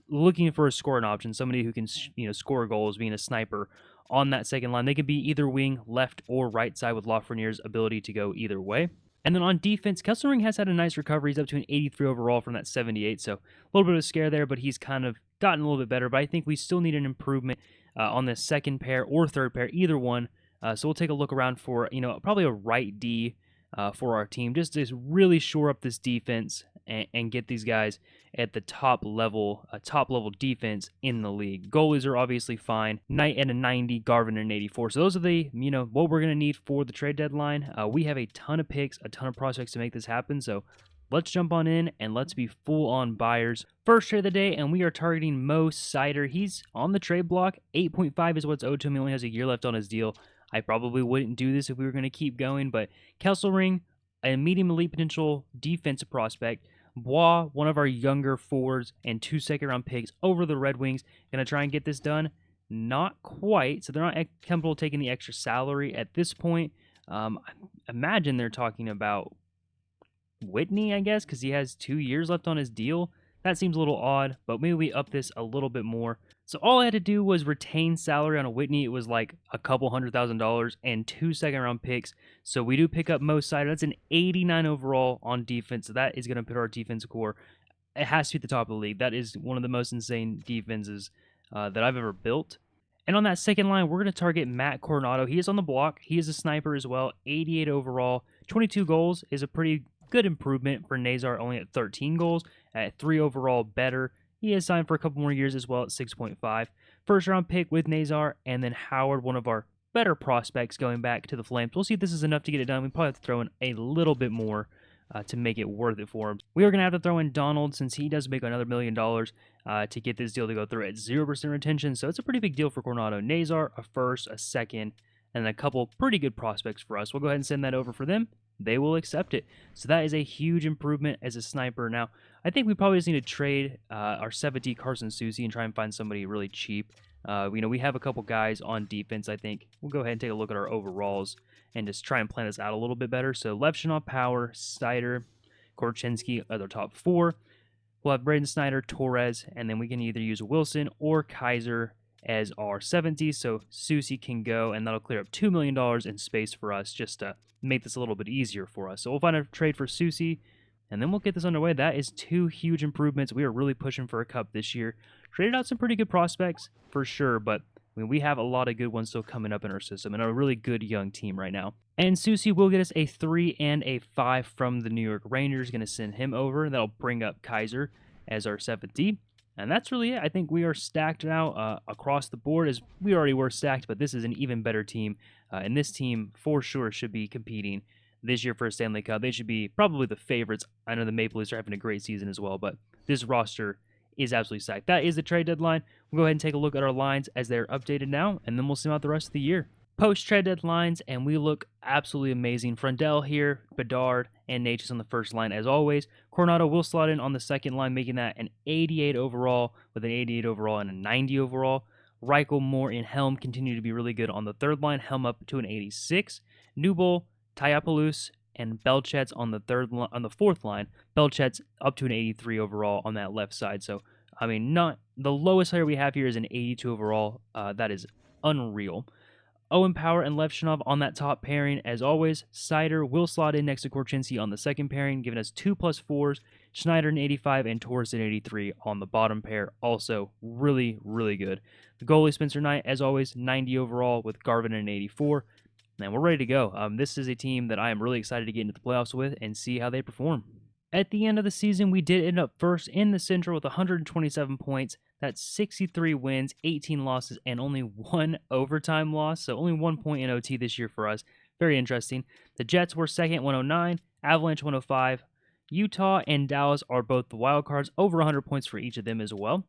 Looking for a scoring option, somebody who can score goals, being a sniper on that second line. They could be either wing, left or right side, with Lafreniere's ability to go either way. And then on defense, Kesselring has had a nice recovery. He's up to an 83 overall from that 78, so a little bit of a scare there, but he's kind of gotten a little bit better. But I think we still need an improvement on the second pair or third pair, either one. So we'll take a look around for probably a right D for our team, just to really shore up this defense and get these guys at the top level defense in the league. Goalies are obviously fine. Knight at a 90, Garvin at an 84. So those are the what we're gonna need for the trade deadline. We have a ton of picks, a ton of prospects to make this happen. So let's jump on in and let's be full-on buyers. First trade of the day, and we are targeting Mo Seider. He's on the trade block. 8.5 is what's owed to him. He only has a year left on his deal. I probably wouldn't do this if we were going to keep going, but Kesselring, a medium elite potential defensive prospect. Bois, one of our younger forwards, and 2 second-round picks over the Red Wings. Going to try and get this done? Not quite. So they're not comfortable taking the extra salary at this point. I imagine they're talking about Whitney, I guess, because he has 2 years left on his deal. That seems a little odd, but maybe we up this a little bit more. So all I had to do was retain salary on a Whitney. It was like a couple $100,000 and 2 second-round picks. So we do pick up Mo Seider. That's an 89 overall on defense. So that is going to put our defensive core. It has to be at the top of the league. That is one of the most insane defenses that I've ever built. And on that second line, we're going to target Matt Coronado. He is on the block. He is a sniper as well. 88 overall. 22 goals is a pretty good improvement for Nazar, only at 13 goals. At 3 overall, better. He is signed for a couple more years as well at 6.5. First round pick with Nazar, and then Howard, one of our better prospects going back to the Flames. We'll see if this is enough to get it done. We probably have to throw in a little bit more to make it worth it for him. We are going to have to throw in Donald since he does make another $1 million to get this deal to go through at 0% retention. So it's a pretty big deal for Coronado. Nazar, a first, a second, and a couple pretty good prospects for us. We'll go ahead and send that over for them. They will accept it. So that is a huge improvement as a sniper. Now, I think we probably just need to trade our 7D Carson Soucy and try and find somebody really cheap. We have a couple guys on defense, I think. We'll go ahead and take a look at our overalls and just try and plan this out a little bit better. So Levshunov, Power, Snyder, Korchinski are the top 4. We'll have Braden Snyder, Torres, and then we can either use Wilson or Kaiser as our 70. So Soucy can go, and that'll clear up $2 million in space for us just to make this a little bit easier for us. So we'll find a trade for Soucy, and then we'll get this underway. That is 2 huge improvements. We are really pushing for a cup this year. Traded out some pretty good prospects for sure, but we have a lot of good ones still coming up in our system and a really good young team right now. And Soucy will get us a 3 and a 5 from the New York Rangers. Going to send him over. That'll bring up Kaiser as our 7D. And that's really it. I think we are stacked now across the board, as we already were stacked, but this is an even better team. And this team, for sure, should be competing this year for a Stanley Cup. They should be probably the favorites. I know the Maple Leafs are having a great season as well, but this roster is absolutely stacked. That is the trade deadline. We'll go ahead and take a look at our lines as they're updated now, and then we'll see them out the rest of the year. Post-trade deadlines, and we look absolutely amazing. Frondell here, Bedard, and Natchez on the first line as always. Coronado will slot in on the second line, making that an 88 overall with an 88 overall and a 90 overall. Reichel, Moore, and Helm continue to be really good on the third line. Helm up to an 86. Newbold, Tyapalus, and Belchet's on the fourth line. Belchet's up to an 83 overall on that left side. So, I mean, not the lowest player we have here is an 82 overall. That is unreal. Owen Power and Levshunov on that top pairing. As always, Sider will slot in next to Korchinski on the second pairing, giving us 2+4s. Schneider an 85 and Torres an 83 on the bottom pair. Also, really, really good. The goalie, Spencer Knight, as always, 90 overall with Garvin an 84. And we're ready to go. This is a team that I am really excited to get into the playoffs with and see how they perform. At the end of the season, we did end up first in the Central with 127 points. That's 63 wins, 18 losses, and only 1 overtime loss. So only 1 point in OT this year for us. Very interesting. The Jets were second, 109. Avalanche, 105. Utah and Dallas are both the wild cards, over 100 points for each of them as well.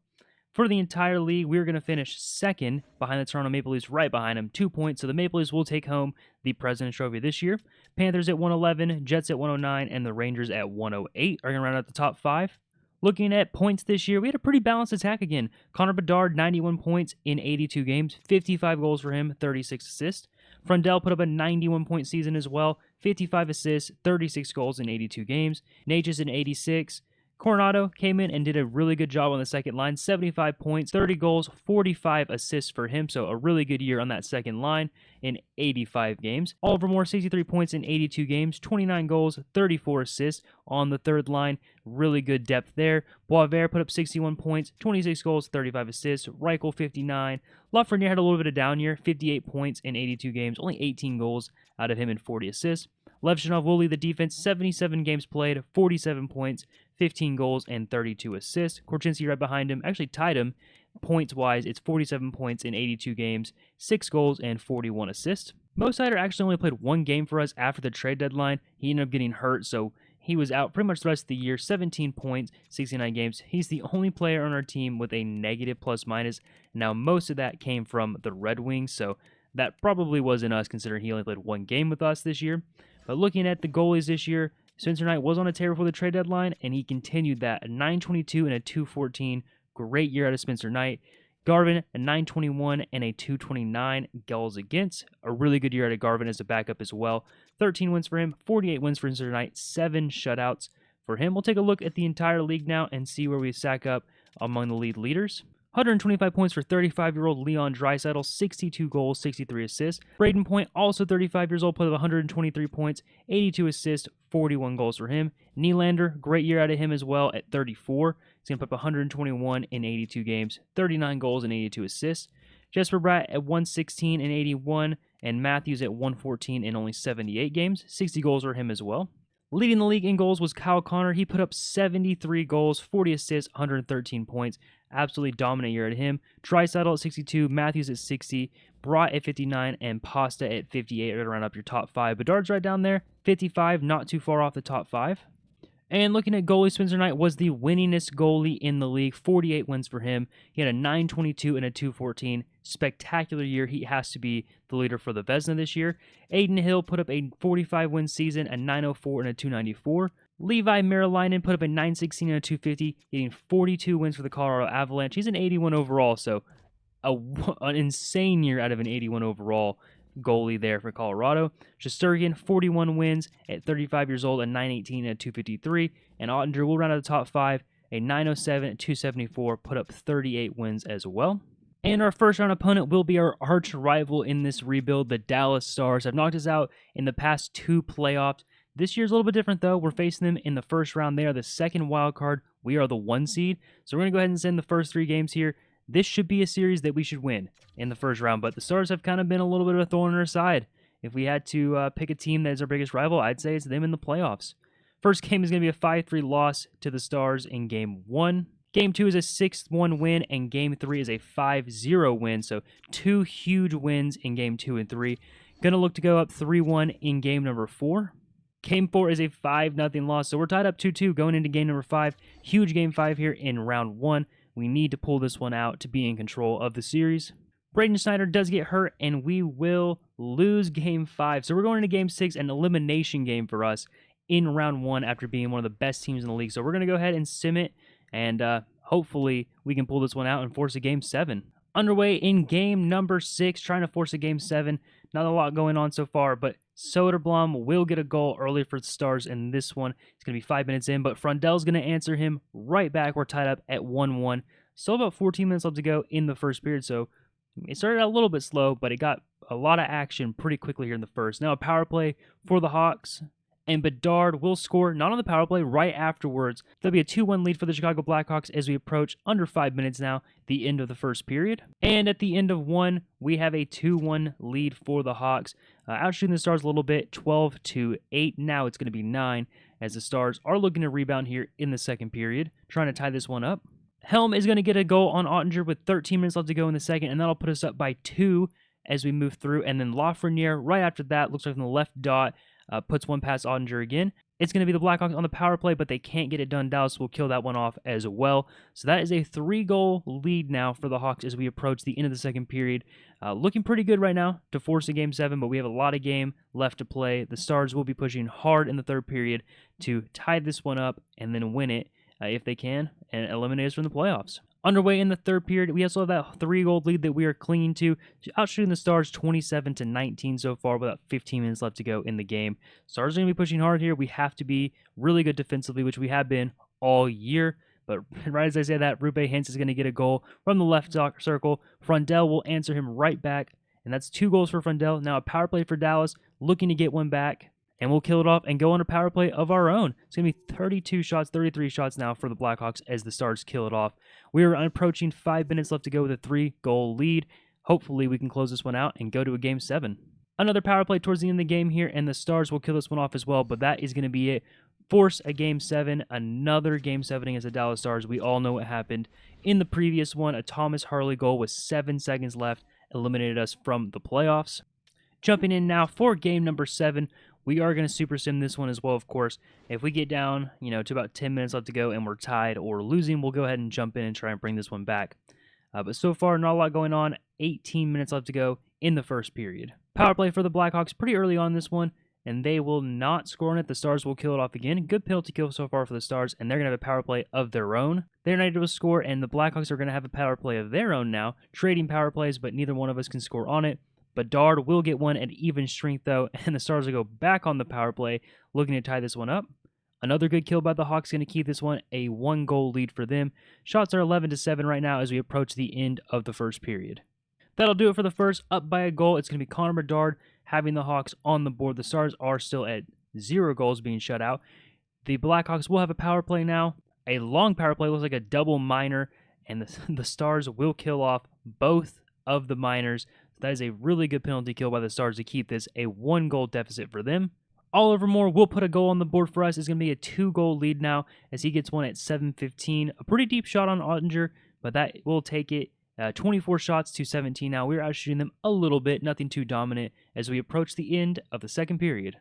For the entire league, we're going to finish second behind the Toronto Maple Leafs, right behind them, 2 points. So the Maple Leafs will take home the President's Trophy this year. Panthers at 111, Jets at 109, and the Rangers at 108 are going to round out the top 5. Looking at points this year, we had a pretty balanced attack again. Connor Bedard, 91 points in 82 games, 55 goals for him, 36 assists. Frondell put up a 91-point season as well, 55 assists, 36 goals in 82 games. Natchez in 86. Coronado came in and did a really good job on the second line, 75 points, 30 goals, 45 assists for him, so a really good year on that second line in 85 games. Oliver Moore, 63 points in 82 games, 29 goals, 34 assists on the third line, really good depth there. Boisvert put up 61 points, 26 goals, 35 assists. Reichel, 59. Lafreniere had a little bit of down year, 58 points in 82 games, only 18 goals out of him and 40 assists. Levshunov will lead the defense, 77 games played, 47 points, 15 goals, and 32 assists. Korchinski right behind him, actually tied him points-wise. It's 47 points in 82 games, 6 goals, and 41 assists. Mo Seider actually only played 1 game for us after the trade deadline. He ended up getting hurt, so he was out pretty much the rest of the year, 17 points, 69 games. He's the only player on our team with a negative plus-minus. Now, most of that came from the Red Wings, so that probably wasn't us considering he only played 1 game with us this year. But looking at the goalies this year, Spencer Knight was on a tear before the trade deadline, and he continued that. A 922 and a 214. Great year out of Spencer Knight. Garvin, a 921 and a 229 goals against. A really good year out of Garvin as a backup as well. 13 wins for him, 48 wins for Spencer Knight, 7 shutouts for him. We'll take a look at the entire league now and see where we stack up among the league leaders. 125 points for 35-year-old Leon Draisaitl, 62 goals, 63 assists. Braden Point, also 35 years old, put up 123 points, 82 assists, 41 goals for him. Nylander, great year out of him as well at 34. He's going to put up 121 in 82 games, 39 goals and 82 assists. Jesper Bratt at 116 and 81, and Matthews at 114 in only 78 games. 60 goals for him as well. Leading the league in goals was Kyle Connor. He put up 73 goals, 40 assists, 113 points. Absolutely dominant year at him. Draisaitl at 62, Matthews at 60, Bratt at 59, and Pasta at 58 right around up your top 5. Bedard's right down there, 55, not too far off the top 5. And looking at goalie, Spencer Knight was the winningest goalie in the league. 48 wins for him. He had a 922 and a 214. Spectacular year. He has to be the leader for the Vezina this year. Aiden Hill put up a 45-win season, a 904 and a 294. Levi Merilainen put up a 916 and a 250, getting 42 wins for the Colorado Avalanche. He's an 81 overall, so an insane year out of an 81 overall goalie there for Colorado. Shesterkin, 41 wins at 35 years old, a 918 and a 253. And Ottinger will round out the top 5, a 907 and 274, put up 38 wins as well. And our first round opponent will be our arch rival in this rebuild, the Dallas Stars. Have knocked us out in the past 2 playoffs. This year's a little bit different though. We're facing them in the first round. They are the second wild card. We are the 1 seed. So we're going to go ahead and send the first 3 games here. This should be a series that we should win in the first round, but the Stars have kind of been a little bit of a thorn in our side. If we had to pick a team that is our biggest rival, I'd say it's them in the playoffs. First game is going to be a 5-3 loss to the Stars in Game 1. Game 2 is a 6-1 win, and Game 3 is a 5-0 win, so 2 huge wins in Game 2 and 3. Going to look to go up 3-1 in Game number 4. Game 4 is a 5-0 loss, so we're tied up 2-2 going into Game number 5. Huge Game 5 here in Round 1. We need to pull this one out to be in control of the series. Braden Schneider does get hurt, and we will lose Game 5. So we're going into Game 6, an elimination game for us in Round 1 after being one of the best teams in the league. So we're going to go ahead and sim it, and hopefully we can pull this one out and force a Game 7. Underway in Game number 6, trying to force a Game 7. Not a lot going on so far, but Soderblom will get a goal early for the Stars in this one. It's going to be 5 minutes in, but Frondell's going to answer him right back. We're tied up at 1-1. Still about 14 minutes left to go in the first period, so it started out a little bit slow, but it got a lot of action pretty quickly here in the first. Now a power play for the Hawks, and Bedard will score, not on the power play, right afterwards. There'll be a 2-1 lead for the Chicago Blackhawks as we approach under 5 minutes now, the end of the first period. And at the end of 1, we have a 2-1 lead for the Hawks. Outshooting the Stars a little bit, 12-8. Now it's going to be 9, as the Stars are looking to rebound here in the second period, trying to tie this one up. Helm is going to get a goal on Ottinger with 13 minutes left to go in the second, and that'll put us up by 2 as we move through. And then Lafreniere, right after that, looks like from the left dot, puts one past Ottinger again. It's going to be the Blackhawks on the power play, but they can't get it done. Dallas will kill that one off as well. So that is a 3-goal lead now for the Hawks as we approach the end of the second period. Looking pretty good right now to force a Game 7, but we have a lot of game left to play. The Stars will be pushing hard in the third period to tie this one up and then win it if they can and eliminate us from the playoffs. Underway in the third period, we also have that 3-goal lead that we are clinging to, outshooting the Stars 27-19 so far with about 15 minutes left to go in the game. Stars are going to be pushing hard here. We have to be really good defensively, which we have been all year. But right as I say that, Rupe Hintz is going to get a goal from the left circle. Frondell will answer him right back, and that's 2 goals for Frondell. Now a power play for Dallas, looking to get one back. And we'll kill it off and go on a power play of our own. It's going to be 32 shots, 33 shots now for the Blackhawks as the Stars kill it off. We are approaching 5 minutes left to go with a 3-goal lead. Hopefully we can close this one out and go to a Game 7. Another power play towards the end of the game here, and the Stars will kill this one off as well, but that is going to be it. Force a Game 7, another Game 7 against the Dallas Stars. We all know what happened in the previous one. A Thomas Harley goal with 7 seconds left eliminated us from the playoffs. Jumping in now for Game number 7. We are going to super sim this one as well, of course. If we get down, to about 10 minutes left to go and we're tied or losing, we'll go ahead and jump in and try and bring this one back. But so far, not a lot going on. 18 minutes left to go in the first period. Power play for the Blackhawks pretty early on this one, and they will not score on it. The Stars will kill it off again. Good penalty kill so far for the Stars, and they're going to have a power play of their own. They're not able to score, and the Blackhawks are going to have a power play of their own now, trading power plays, but neither one of us can score on it. Bedard will get one at even strength, though, and the Stars will go back on the power play, looking to tie this one up. Another good kill by the Hawks, going to keep this one a 1-goal lead for them. Shots are 11-7 right now as we approach the end of the first period. That'll do it for the first. Up by a goal, it's going to be Connor Bedard having the Hawks on the board. The Stars are still at 0 goals being shut out. The Blackhawks will have a power play now. A long power play, looks like a double minor, and the Stars will kill off both of the minors. So that is a really good penalty kill by the Stars to keep this a 1-goal deficit for them. Oliver Moore will put a goal on the board for us. It's going to be a 2-goal lead now as he gets one at 7:15. A pretty deep shot on Ottinger, but that will take it 24 shots to 17 now. We're out shooting them a little bit, nothing too dominant as we approach the end of the second period.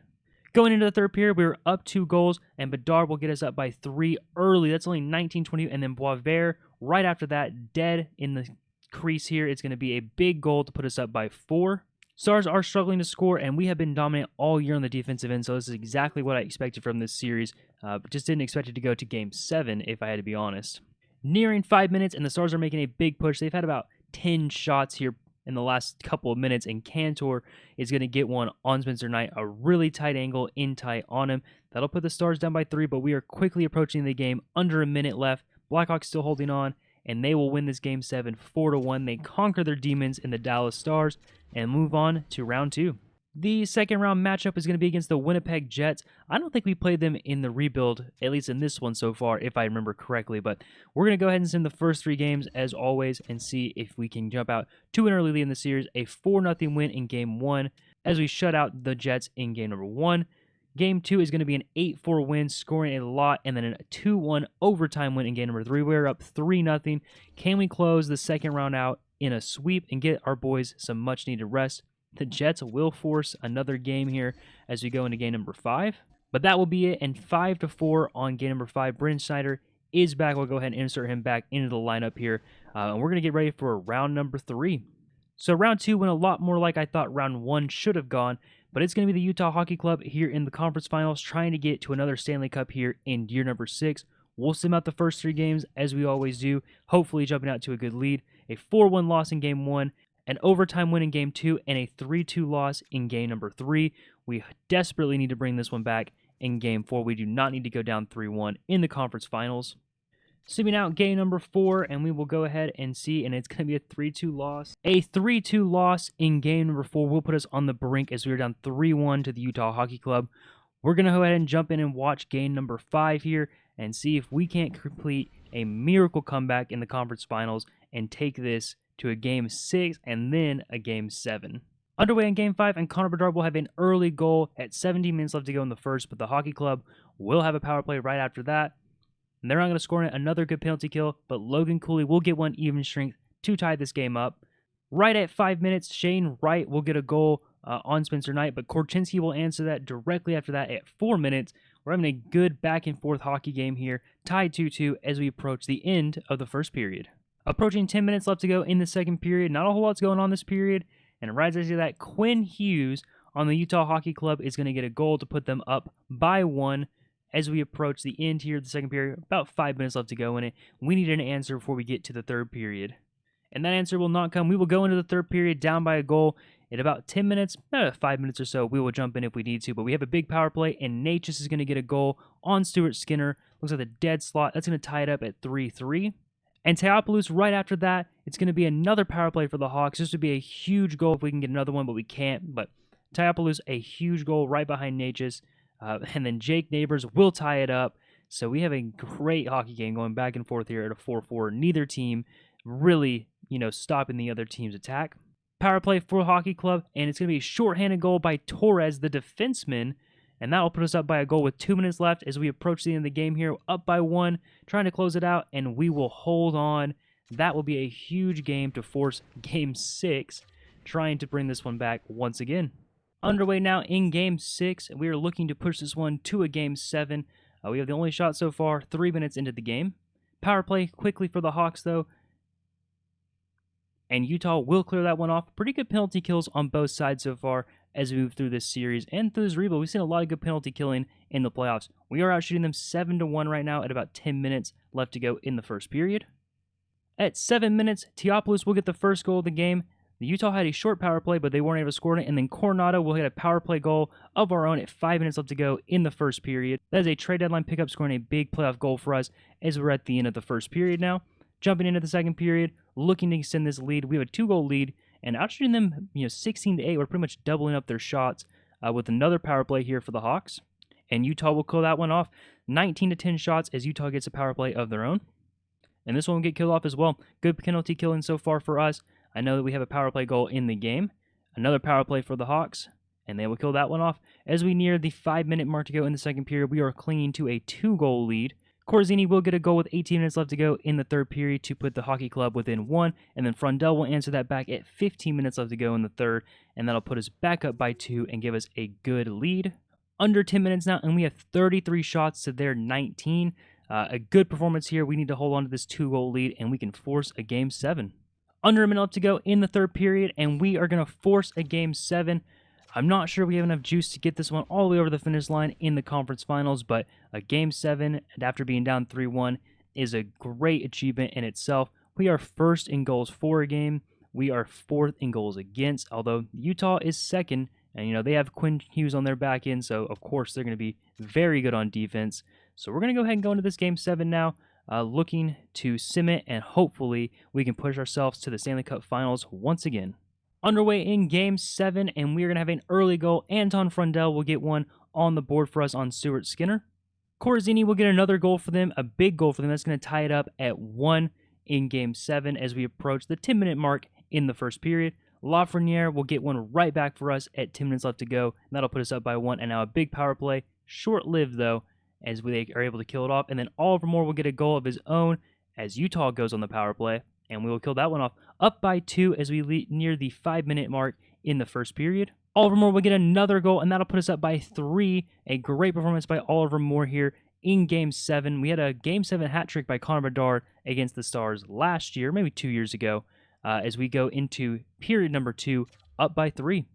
Going into the third period, we were up 2 goals, and Bedard will get us up by 3 early. That's only 19-20, and then Boisvert right after that, dead in the crease here. It's going to be a big goal to put us up by 4. Stars are struggling to score, and we have been dominant all year on the defensive end, so this is exactly what I expected from this series, but just didn't expect it to go to Game 7, if I had to be honest. Nearing 5 minutes, and the Stars are making a big push. They've had about 10 shots here in the last couple of minutes, and Cantor is going to get one on Spencer Knight, a really tight angle in tight on him. That'll put the Stars down by 3, but we are quickly approaching the game, under a minute left. Blackhawks still holding on, and they will win this Game 7 4-1. They conquer their demons in the Dallas Stars and move on to round 2. The second round matchup is going to be against the Winnipeg Jets. I don't think we played them in the rebuild, at least in this one so far, if I remember correctly. But we're going to go ahead and send the first 3 games, as always, and see if we can jump out to an early lead in the series. A 4-0 win in Game 1 as we shut out the Jets in Game number 1. Game 2 is going to be an 8-4 win, scoring a lot, and then a 2-1 overtime win in Game number 3. We're up 3-0. Can we close the second round out in a sweep and get our boys some much-needed rest? The Jets will force another game here as we go into Game number 5. But that will be it, and 5-4 on Game number 5. Bryn Schneider is back. We'll go ahead and insert him back into the lineup here, and we're going to get ready for round number 3. So round 2 went a lot more like I thought round 1 should have gone, but it's going to be the Utah Hockey Club here in the conference finals, trying to get to another Stanley Cup here in year number 6. We'll sim out the first 3 games, as we always do, hopefully jumping out to a good lead. A 4-1 loss in Game 1, an overtime win in Game 2, and a 3-2 loss in Game number 3. We desperately need to bring this one back in Game 4. We do not need to go down 3-1 in the conference finals. Simming out Game number 4, and we will go ahead and see, and it's going to be a 3-2 loss. A 3-2 loss in Game number 4 will put us on the brink as we are down 3-1 to the Utah Hockey Club. We're going to go ahead and jump in and watch Game number 5 here and see if we can't complete a miracle comeback in the conference finals and take this to a Game 6 and then a Game 7. Underway in Game 5, and Connor Bedard will have an early goal at 17 minutes left to go in the first, but the Hockey Club will have a power play right after that. And they're not going to score another good penalty kill, but Logan Cooley will get one even strength to tie this game up. Right at 5 minutes, Shane Wright will get a goal on Spencer Knight, but Korchinski will answer that directly after that at 4 minutes. We're having a good back-and-forth hockey game here, tied 2-2 as we approach the end of the first period. Approaching 10 minutes left to go in the second period. Not a whole lot's going on this period. And right as I see that, Quinn Hughes on the Utah Hockey Club is going to get a goal to put them up by 1 as we approach the end here of the second period. About 5 minutes left to go in it. We need an answer before we get to the third period. And that answer will not come. We will go into the third period down by a goal. In about 10 minutes, 5 minutes or so, we will jump in if we need to. But we have a big power play, and Natchez is going to get a goal on Stuart Skinner. Looks like the dead slot. That's going to tie it up at 3-3. And Teopoulos, right after that, it's going to be another power play for the Hawks. This would be a huge goal if we can get another one, but we can't. But Teopoulos, a huge goal right behind Natchez. And then Jake Neighbors will tie it up. So we have a great hockey game going back and forth here at a 4-4. Neither team really, stopping the other team's attack. Power play for Hockey Club, and it's going to be a shorthanded goal by Torres, the defenseman. And that will put us up by a goal with 2 minutes left as we approach the end of the game here. Up by 1, trying to close it out, and we will hold on. That will be a huge game to force Game 6, trying to bring this one back once again. Underway now in Game 6, and we are looking to push this one to a Game 7. We have the only shot so far, 3 minutes into the game. Power play quickly for the Hawks, though. And Utah will clear that one off. Pretty good penalty kills on both sides so far as we move through this series and through this rebuild. We've seen a lot of good penalty killing in the playoffs. We are out shooting them 7-1 right now at about 10 minutes left to go in the first period. At 7 minutes, Teopoulos will get the first goal of the game. The Utah had a short power play, but they weren't able to score it. And then Coronado will hit a power play goal of our own at 5 minutes left to go in the first period. That is a trade deadline pickup, scoring a big playoff goal for us as we're at the end of the first period now. Jumping into the second period, looking to extend this lead. We have a 2-goal lead, and outshooting them 16-8. We're pretty much doubling up their shots with another power play here for the Hawks. And Utah will kill that one off. 19-10 shots as Utah gets a power play of their own. And this one will get killed off as well. Good penalty killing so far for us. I know that we have a power play goal in the game. Another power play for the Hawks, and they will kill that one off. As we near the 5-minute mark to go in the second period, we are clinging to a 2-goal lead. Korchinski will get a goal with 18 minutes left to go in the third period to put the hockey club within 1, and then Frondell will answer that back at 15 minutes left to go in the third, and that'll put us back up by 2 and give us a good lead. Under 10 minutes now, and we have 33 shots to their 19. A good performance here. We need to hold on to this 2-goal lead, and we can force a Game 7. Under a minute left to go in the third period, and we are going to force a Game 7. I'm not sure we have enough juice to get this one all the way over the finish line in the conference finals, but a Game 7, and after being down 3-1, is a great achievement in itself. We are first in goals for a game. We are fourth in goals against, although Utah is second, and they have Quinn Hughes on their back end, so of course they're going to be very good on defense. So we're going to go ahead and go into this Game 7 now, looking to sim it, and hopefully we can push ourselves to the Stanley Cup Finals once again. Underway in Game 7, and we are going to have an early goal. Anton Frondell will get one on the board for us on Stuart Skinner. Korchinski will get another goal for them, a big goal for them. That's going to tie it up at 1 in Game 7 as we approach the 10-minute mark in the first period. Lafreniere will get one right back for us at 10 minutes left to go, and that'll put us up by 1. And now a big power play, short-lived though, as they are able to kill it off. And then Oliver Moore will get a goal of his own as Utah goes on the power play, and we will kill that one off. Up by 2 as we near the 5-minute mark in the first period. Oliver Moore will get another goal, and that'll put us up by 3. A great performance by Oliver Moore here in Game 7. We had a Game 7 hat trick by Connor Bedard against the Stars last year, maybe 2 years ago, as we go into period number 2, up by 3.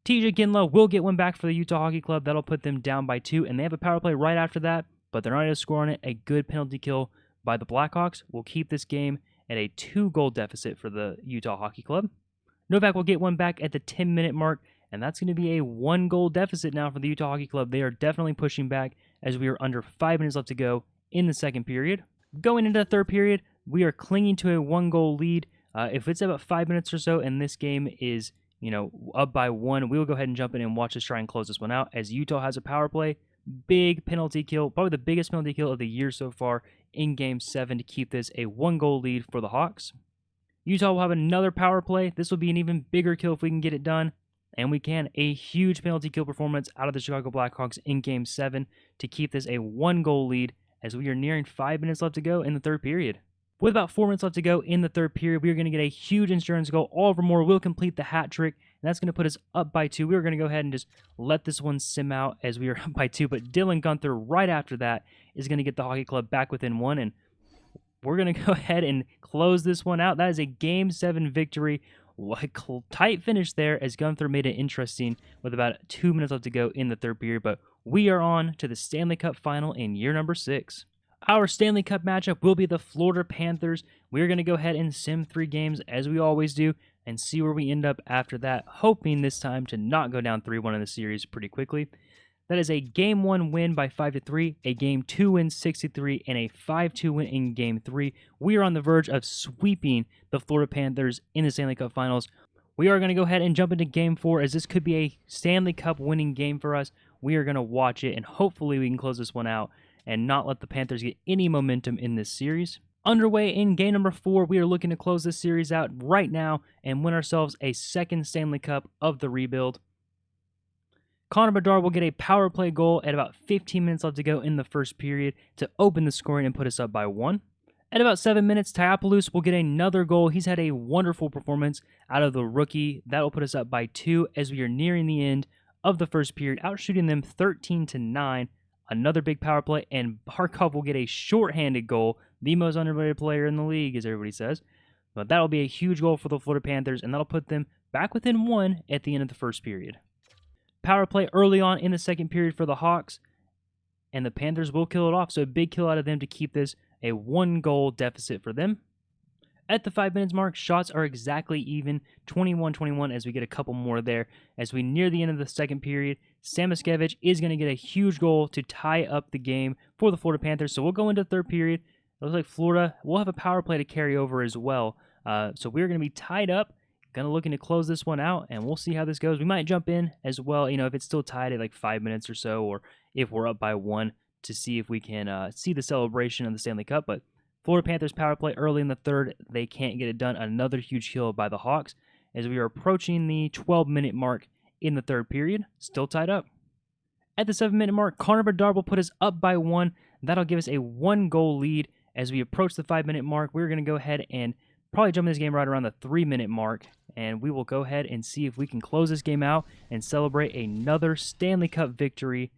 TJ Ginlow will get one back for the Utah Hockey Club. That'll put them down by 2, and they have a power play right after that, but they're not able to score on it. A good penalty kill by the Blackhawks will keep this game at a 2-goal deficit for the Utah Hockey Club. Novak will get one back at the 10-minute mark, and that's going to be a 1-goal deficit now for the Utah Hockey Club. They are definitely pushing back as we are under 5 minutes left to go in the second period. Going into the third period, we are clinging to a 1-goal lead. If it's about 5 minutes or so and this game is, up by 1, we will go ahead and jump in and watch us try and close this one out as Utah has a power play. Big penalty kill, probably the biggest penalty kill of the year so far in Game 7 to keep this a 1-goal lead for the Hawks. Utah will have another power play. This will be an even bigger kill if we can get it done. And we can. A huge penalty kill performance out of the Chicago Blackhawks in Game 7 to keep this a 1-goal lead as we are nearing 5 minutes left to go in the third period. With about 4 minutes left to go in the third period, we are going to get a huge insurance goal. Oliver Moore will complete the hat trick, and that's going to put us up by 2. We are going to go ahead and just let this one sim out as we are up by 2, but Dylan Gunther right after that is going to get the hockey club back within 1, and we're going to go ahead and close this one out. That is a Game 7 victory. Tight finish there as Gunther made it interesting with about 2 minutes left to go in the third period, but we are on to the Stanley Cup Final in year number 6. Our Stanley Cup matchup will be the Florida Panthers. We're going to go ahead and sim 3 games as we always do and see where we end up after that, hoping this time to not go down 3-1 in the series pretty quickly. That is a Game 1 win by 5-3, a Game 2 win 6-3, and a 5-2 win in Game 3. We are on the verge of sweeping the Florida Panthers in the Stanley Cup Finals. We are going to go ahead and jump into Game 4 as this could be a Stanley Cup winning game for us. We are going to watch it, and hopefully we can close this one out and not let the Panthers get any momentum in this series. Underway in Game number 4, we are looking to close this series out right now and win ourselves a second Stanley Cup of the rebuild. Connor Bedard will get a power play goal at about 15 minutes left to go in the first period to open the scoring and put us up by 1. At about 7 minutes, Tyopoulos will get another goal. He's had a wonderful performance out of the rookie. That will put us up by 2 as we are nearing the end of the first period, outshooting them 13-9. Another big power play, and Barkov will get a shorthanded goal, the most underrated player in the league, as everybody says. But that'll be a huge goal for the Florida Panthers, and that'll put them back within 1 at the end of the first period. Power play early on in the second period for the Hawks, and the Panthers will kill it off, so a big kill out of them to keep this a 1-goal deficit for them. At the 5 minutes mark, shots are exactly even, 21-21 as we get a couple more there. As we near the end of the second period, Samoskevich is going to get a huge goal to tie up the game for the Florida Panthers. So we'll go into the third period. It looks like Florida will have a power play to carry over as well. So we're going to be tied up, going to looking to close this one out, and we'll see how this goes. We might jump in as well, if it's still tied at like 5 minutes or so, or if we're up by 1 to see if we can see the celebration of the Stanley Cup. But Florida Panthers power play early in the third. They can't get it done. Another huge kill by the Hawks as we are approaching the 12-minute mark in the third period. Still tied up. At the 7-minute mark, Connor Bedard will put us up by 1. That'll give us a 1-goal lead. As we approach the 5-minute mark, we're going to go ahead and probably jump in this game right around the 3-minute mark. And we will go ahead and see if we can close this game out and celebrate another Stanley Cup victory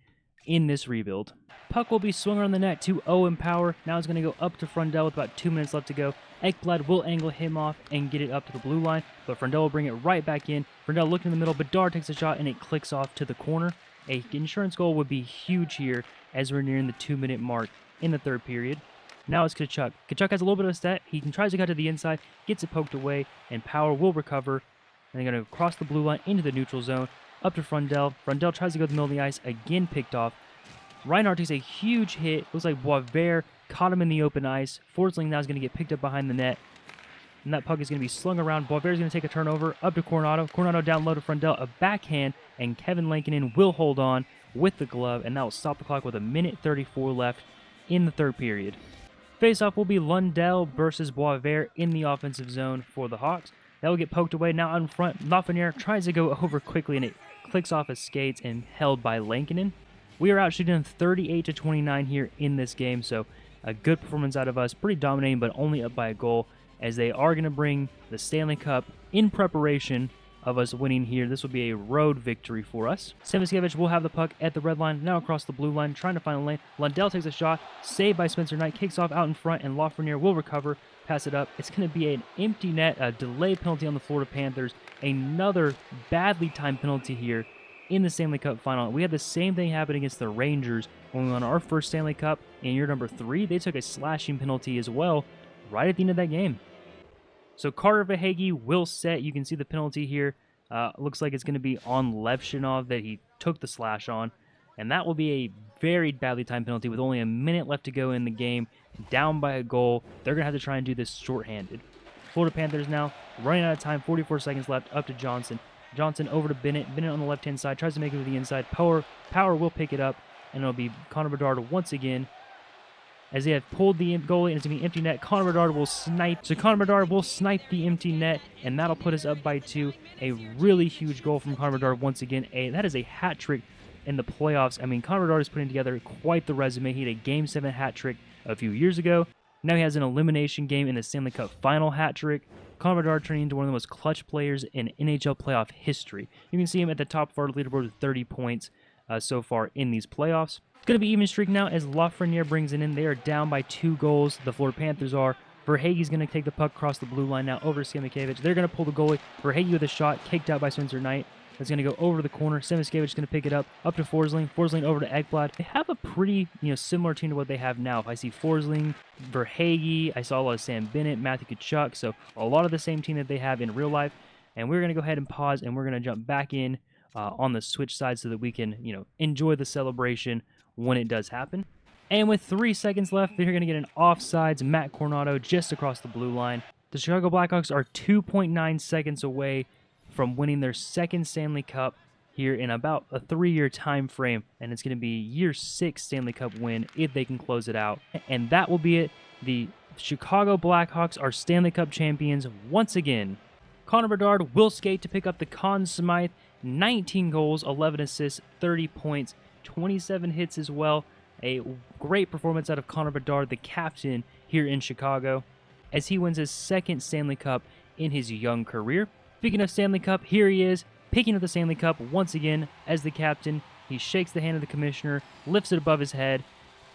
in this rebuild. Puck will be swung around the net to Owen Power. Now it's going to go up to Frondell with about 2 minutes left to go. Ekblad will angle him off and get it up to the blue line, but Frondell will bring it right back in. Frondell looking in the middle. Bedard takes a shot, and it clicks off to the corner. An insurance goal would be huge here as we're nearing the 2-minute mark in the third period. Now it's Tkachuk. Tkachuk has a little bit of a stat. He tries to cut to the inside, gets it poked away, and Power will recover. And they're going to cross the blue line into the neutral zone, up to Frondell. Frondell tries to go to the middle of the ice, again picked off. Reinhardt takes a huge hit. Looks like Boisvert caught him in the open ice. Forsling now is going to get picked up behind the net. And that puck is going to be slung around. Boisvert is going to take a turnover up to Coronado. Coronado down low to Frondell, a backhand, and Kevin Lankinen will hold on with the glove, and that will stop the clock with 1:34 left in the third period. Face-off will be Lundell versus Boisvert in the offensive zone for the Hawks. That will get poked away. Now out in front, Lafreniere tries to go over quickly, and it clicks off his skates and held by Lankinen. We are out shooting 38-29 here in this game, so a good performance out of us. Pretty dominating, but only up by a goal, as they are going to bring the Stanley Cup in preparation of us winning here. This will be a road victory for us. Samoskevich will have the puck at the red line, now across the blue line, trying to find a lane. Lundell takes a shot, saved by Spencer Knight, kicks off out in front, and Lafreniere will recover, pass it up. It's going to be an empty net, a delayed penalty on the Florida Panthers. Another badly timed penalty here in the Stanley Cup final. We had the same thing happen against the Rangers when we won our first Stanley Cup in year number 3. They took a slashing penalty as well right at the end of that game. So Carter Verhaeghe will set. You can see the penalty here. Looks like it's going to be on Levshunov that he took the slash on. And that will be a very badly timed penalty with only a minute left to go in the game. Down by a goal. They're going to have to try and do this shorthanded. Florida Panthers now running out of time. 44 seconds left. Up to Johnson. Johnson over to Bennett. Bennett on the left-hand side. Tries to make it to the inside. Power will pick it up. And it'll be Connor Bedard once again, as they have pulled the goalie, and it's going to be empty net. Connor Bedard will snipe. So Connor Bedard will snipe the empty net, and that'll put us up by 2. A really huge goal from Connor Bedard once again. That is a hat trick in the playoffs. I mean, Connor Bedard is putting together quite the resume. He had a Game 7 hat trick a few years ago. Now he has an elimination game in the Stanley Cup final hat trick. Connor Bedard turning into one of the most clutch players in NHL playoff history. You can see him at the top of our leaderboard with 30 points so far in these playoffs. It's going to be even streak now as Lafreniere brings it in. They are down by 2 goals. The Florida Panthers are. Verhaeghe's going to take the puck across the blue line now over to Samoskevich. They're going to pull the goalie. Verhaeghe with a shot, kicked out by Spencer Knight. That's going to go over the corner. Samoskevich is going to pick it up to Forsling. Forsling over to Ekblad. They have a pretty similar team to what they have now. If I see Forsling, Verhaeghe, I saw a lot of Sam Bennett, Matthew Tkachuk. So a lot of the same team that they have in real life. And we're going to go ahead and pause, and we're going to jump back in on the switch side so that we can enjoy the celebration when it does happen. And with 3 seconds left, they're going to get an offsides. Matt Coronado just across the blue line. The Chicago Blackhawks are 2.9 seconds away from winning their second Stanley Cup here in about a 3-year time frame, and it's going to be year 6 Stanley Cup win if they can close it out. And that will be it. The Chicago Blackhawks are Stanley Cup champions once again. Connor Bedard will skate to pick up the Conn Smythe. 19 goals, 11 assists, 30 points, 27 hits as well. A great performance out of Connor Bedard, the captain here in Chicago, as he wins his second Stanley Cup in his young career. Speaking of Stanley Cup, here he is, picking up the Stanley Cup once again as the captain. He shakes the hand of the commissioner, lifts it above his head,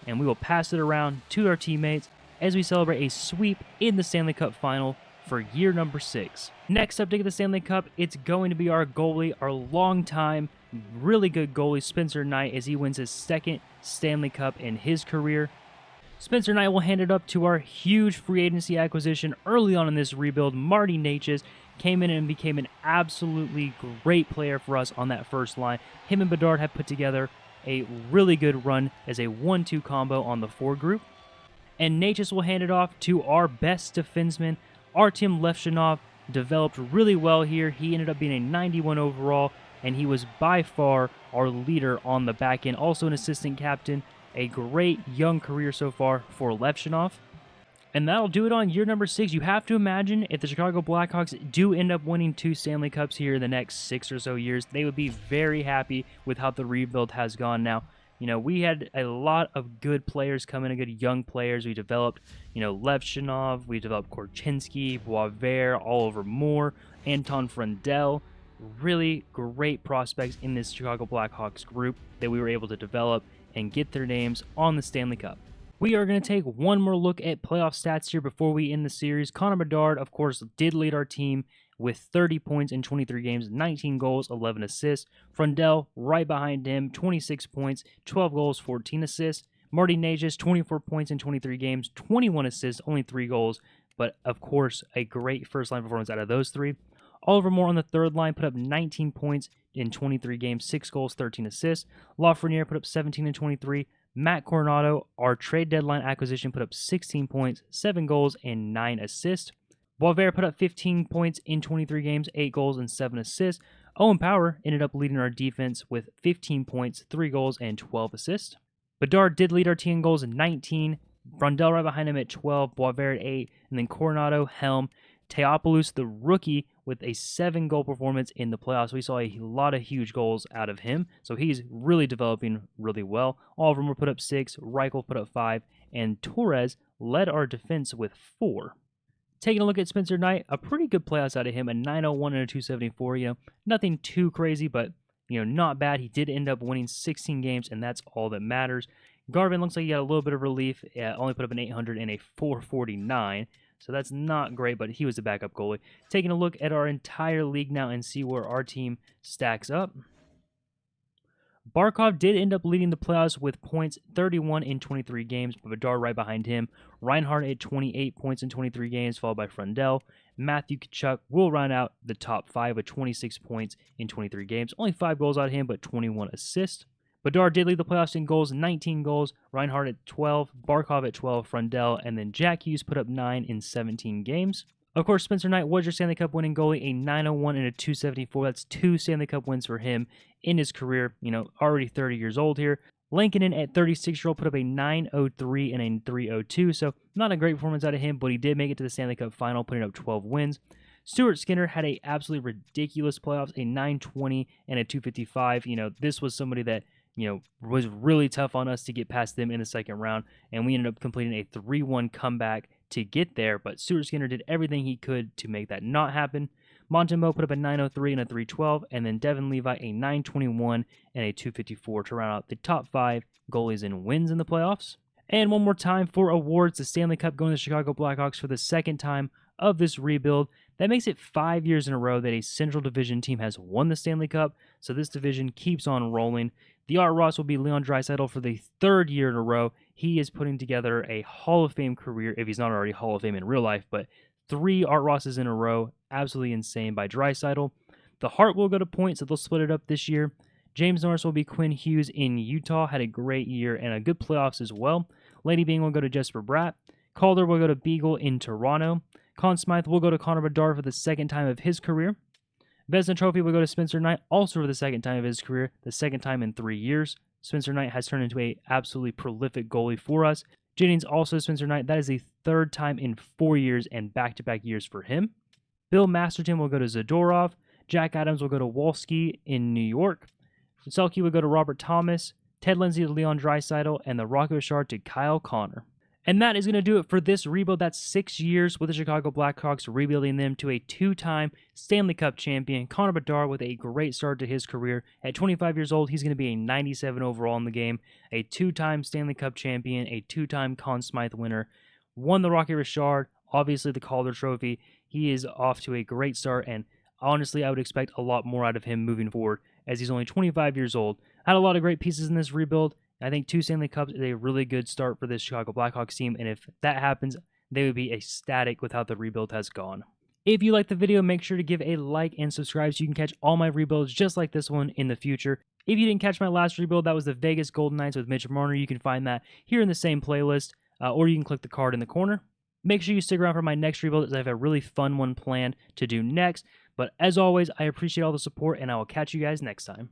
and we will pass it around to our teammates as we celebrate a sweep in the Stanley Cup final for year number 6. Next up to get the Stanley Cup, it's going to be our goalie, our longtime, really good goalie, Spencer Knight, as he wins his second Stanley Cup in his career. Spencer Knight will hand it up to our huge free agency acquisition early on in this rebuild. Marty Necas came in and became an absolutely great player for us on that first line. Him and Bedard have put together a really good run as a 1-2 combo on the 4 group. And Necas will hand it off to our best defenseman, Artyom Levshunov. Developed really well here. He ended up being a 91 overall, and he was by far our leader on the back end. Also an assistant captain. A great young career so far for Levshunov. And that'll do it on year number 6. You have to imagine if the Chicago Blackhawks do end up winning 2 Stanley Cups here in the next 6 or so years, they would be very happy with how the rebuild has gone. Now, we had a lot of good players come in, good young players. We developed, Levshunov, we developed Korchinski, Boisvert, Oliver Moore, Anton Frondell. Really great prospects in this Chicago Blackhawks group that we were able to develop and get their names on the Stanley Cup. We are going to take one more look at playoff stats here before we end the series. Connor Bedard, of course, did lead our team with 30 points in 23 games, 19 goals, 11 assists. Frondell, right behind him, 26 points, 12 goals, 14 assists. Marty Najas, 24 points in 23 games, 21 assists, only 3 goals. But, of course, a great first-line performance out of those 3. Oliver Moore on the third line put up 19 points in 23 games, 6 goals, 13 assists. Lafreniere put up 17 in 23. Matt Coronado, our trade deadline acquisition, put up 16 points, 7 goals, and 9 assists. Boisvert put up 15 points in 23 games, 8 goals, and 7 assists. Owen Power ended up leading our defense with 15 points, 3 goals, and 12 assists. Bedard did lead our team in goals at 19. Frondell right behind him at 12, Boisvert at 8, and then Coronado, Helm, Teopoulos, the rookie, with a 7-goal performance in the playoffs. We saw a lot of huge goals out of him, so he's really developing really well. All of them were put up 6, Reichel put up 5, and Torres led our defense with 4. Taking a look at Spencer Knight, a pretty good playoffs out of him, a 901 and a 274. Nothing too crazy, but not bad. He did end up winning 16 games, and that's all that matters. Garvin looks like he got a little bit of relief. Only put up an 800 and a 449. So that's not great, but he was the backup goalie. Taking a look at our entire league now and see where our team stacks up. Barkov did end up leading the playoffs with points, 31 in 23 games, but Bedard right behind him. Reinhardt at 28 points in 23 games, followed by Frondell. Matthew Tkachuk will round out the top 5 with 26 points in 23 games. Only 5 goals out of him, but 21 assists. Bedard did lead the playoffs in goals, 19 goals. Reinhardt at 12, Barkov at 12, Frondell, and then Jack Hughes put up 9 in 17 games. Of course, Spencer Knight was your Stanley Cup winning goalie, a 901 and a 274. That's 2 Stanley Cup wins for him in his career, already 30 years old here. Lankinen at 36-year-old put up a 903 and a 302, so not a great performance out of him, but he did make it to the Stanley Cup final, putting up 12 wins. Stuart Skinner had a absolutely ridiculous playoffs, a 920 and a 255. This was somebody that was really tough on us to get past them in the second round, and we ended up completing a 3-1 comeback to get there, but Stuart Skinner did everything he could to make that not happen. Montembeault put up a 903 and a 312, and then Devin Levi a 921 and a 254 to round out the top 5 goalies and wins in the playoffs. And one more time for awards, the Stanley Cup going to the Chicago Blackhawks for the second time of this rebuild. That makes it 5 years in a row that a Central Division team has won the Stanley Cup, so this division keeps on rolling. The Art Ross will be Leon Draisaitl for the 3rd year in a row. He is putting together a Hall of Fame career, if he's not already Hall of Fame in real life, but 3 Art Rosses in a row, absolutely insane by Draisaitl. The Hart will go to points, so they'll split it up this year. James Norris will be Quinn Hughes in Utah, had a great year and a good playoffs as well. Lady Byng will go to Jesper Bratt. Calder will go to Beagle in Toronto. Conn Smythe will go to Connor Bedard for the 2nd time of his career. Vezina Trophy will go to Spencer Knight, also for the 2nd time of his career, the 2nd time in 3 years. Spencer Knight has turned into an absolutely prolific goalie for us. Jennings also Spencer Knight. That is the 3rd time in 4 years and back-to-back years for him. Bill Masterton will go to Zadorov. Jack Adams will go to Wolski in New York. Selke will go to Robert Thomas. Ted Lindsay to Leon Draisaitl. And the Rocket Richard to Kyle Connor. And that is going to do it for this rebuild. That's 6 years with the Chicago Blackhawks, rebuilding them to a 2-time Stanley Cup champion. Connor Bedard with a great start to his career. At 25 years old, he's going to be a 97 overall in the game, a 2-time Stanley Cup champion, a 2-time Conn Smythe winner, won the Rocket Richard, obviously the Calder Trophy. He is off to a great start, and honestly, I would expect a lot more out of him moving forward, as he's only 25 years old. Had a lot of great pieces in this rebuild. I think 2 Stanley Cups is a really good start for this Chicago Blackhawks team, and if that happens, they would be ecstatic with how the rebuild has gone. If you liked the video, make sure to give a like and subscribe so you can catch all my rebuilds just like this one in the future. If you didn't catch my last rebuild, that was the Vegas Golden Knights with Mitch Marner. You can find that here in the same playlist, or you can click the card in the corner. Make sure you stick around for my next rebuild, as I have a really fun one planned to do next. But as always, I appreciate all the support, and I will catch you guys next time.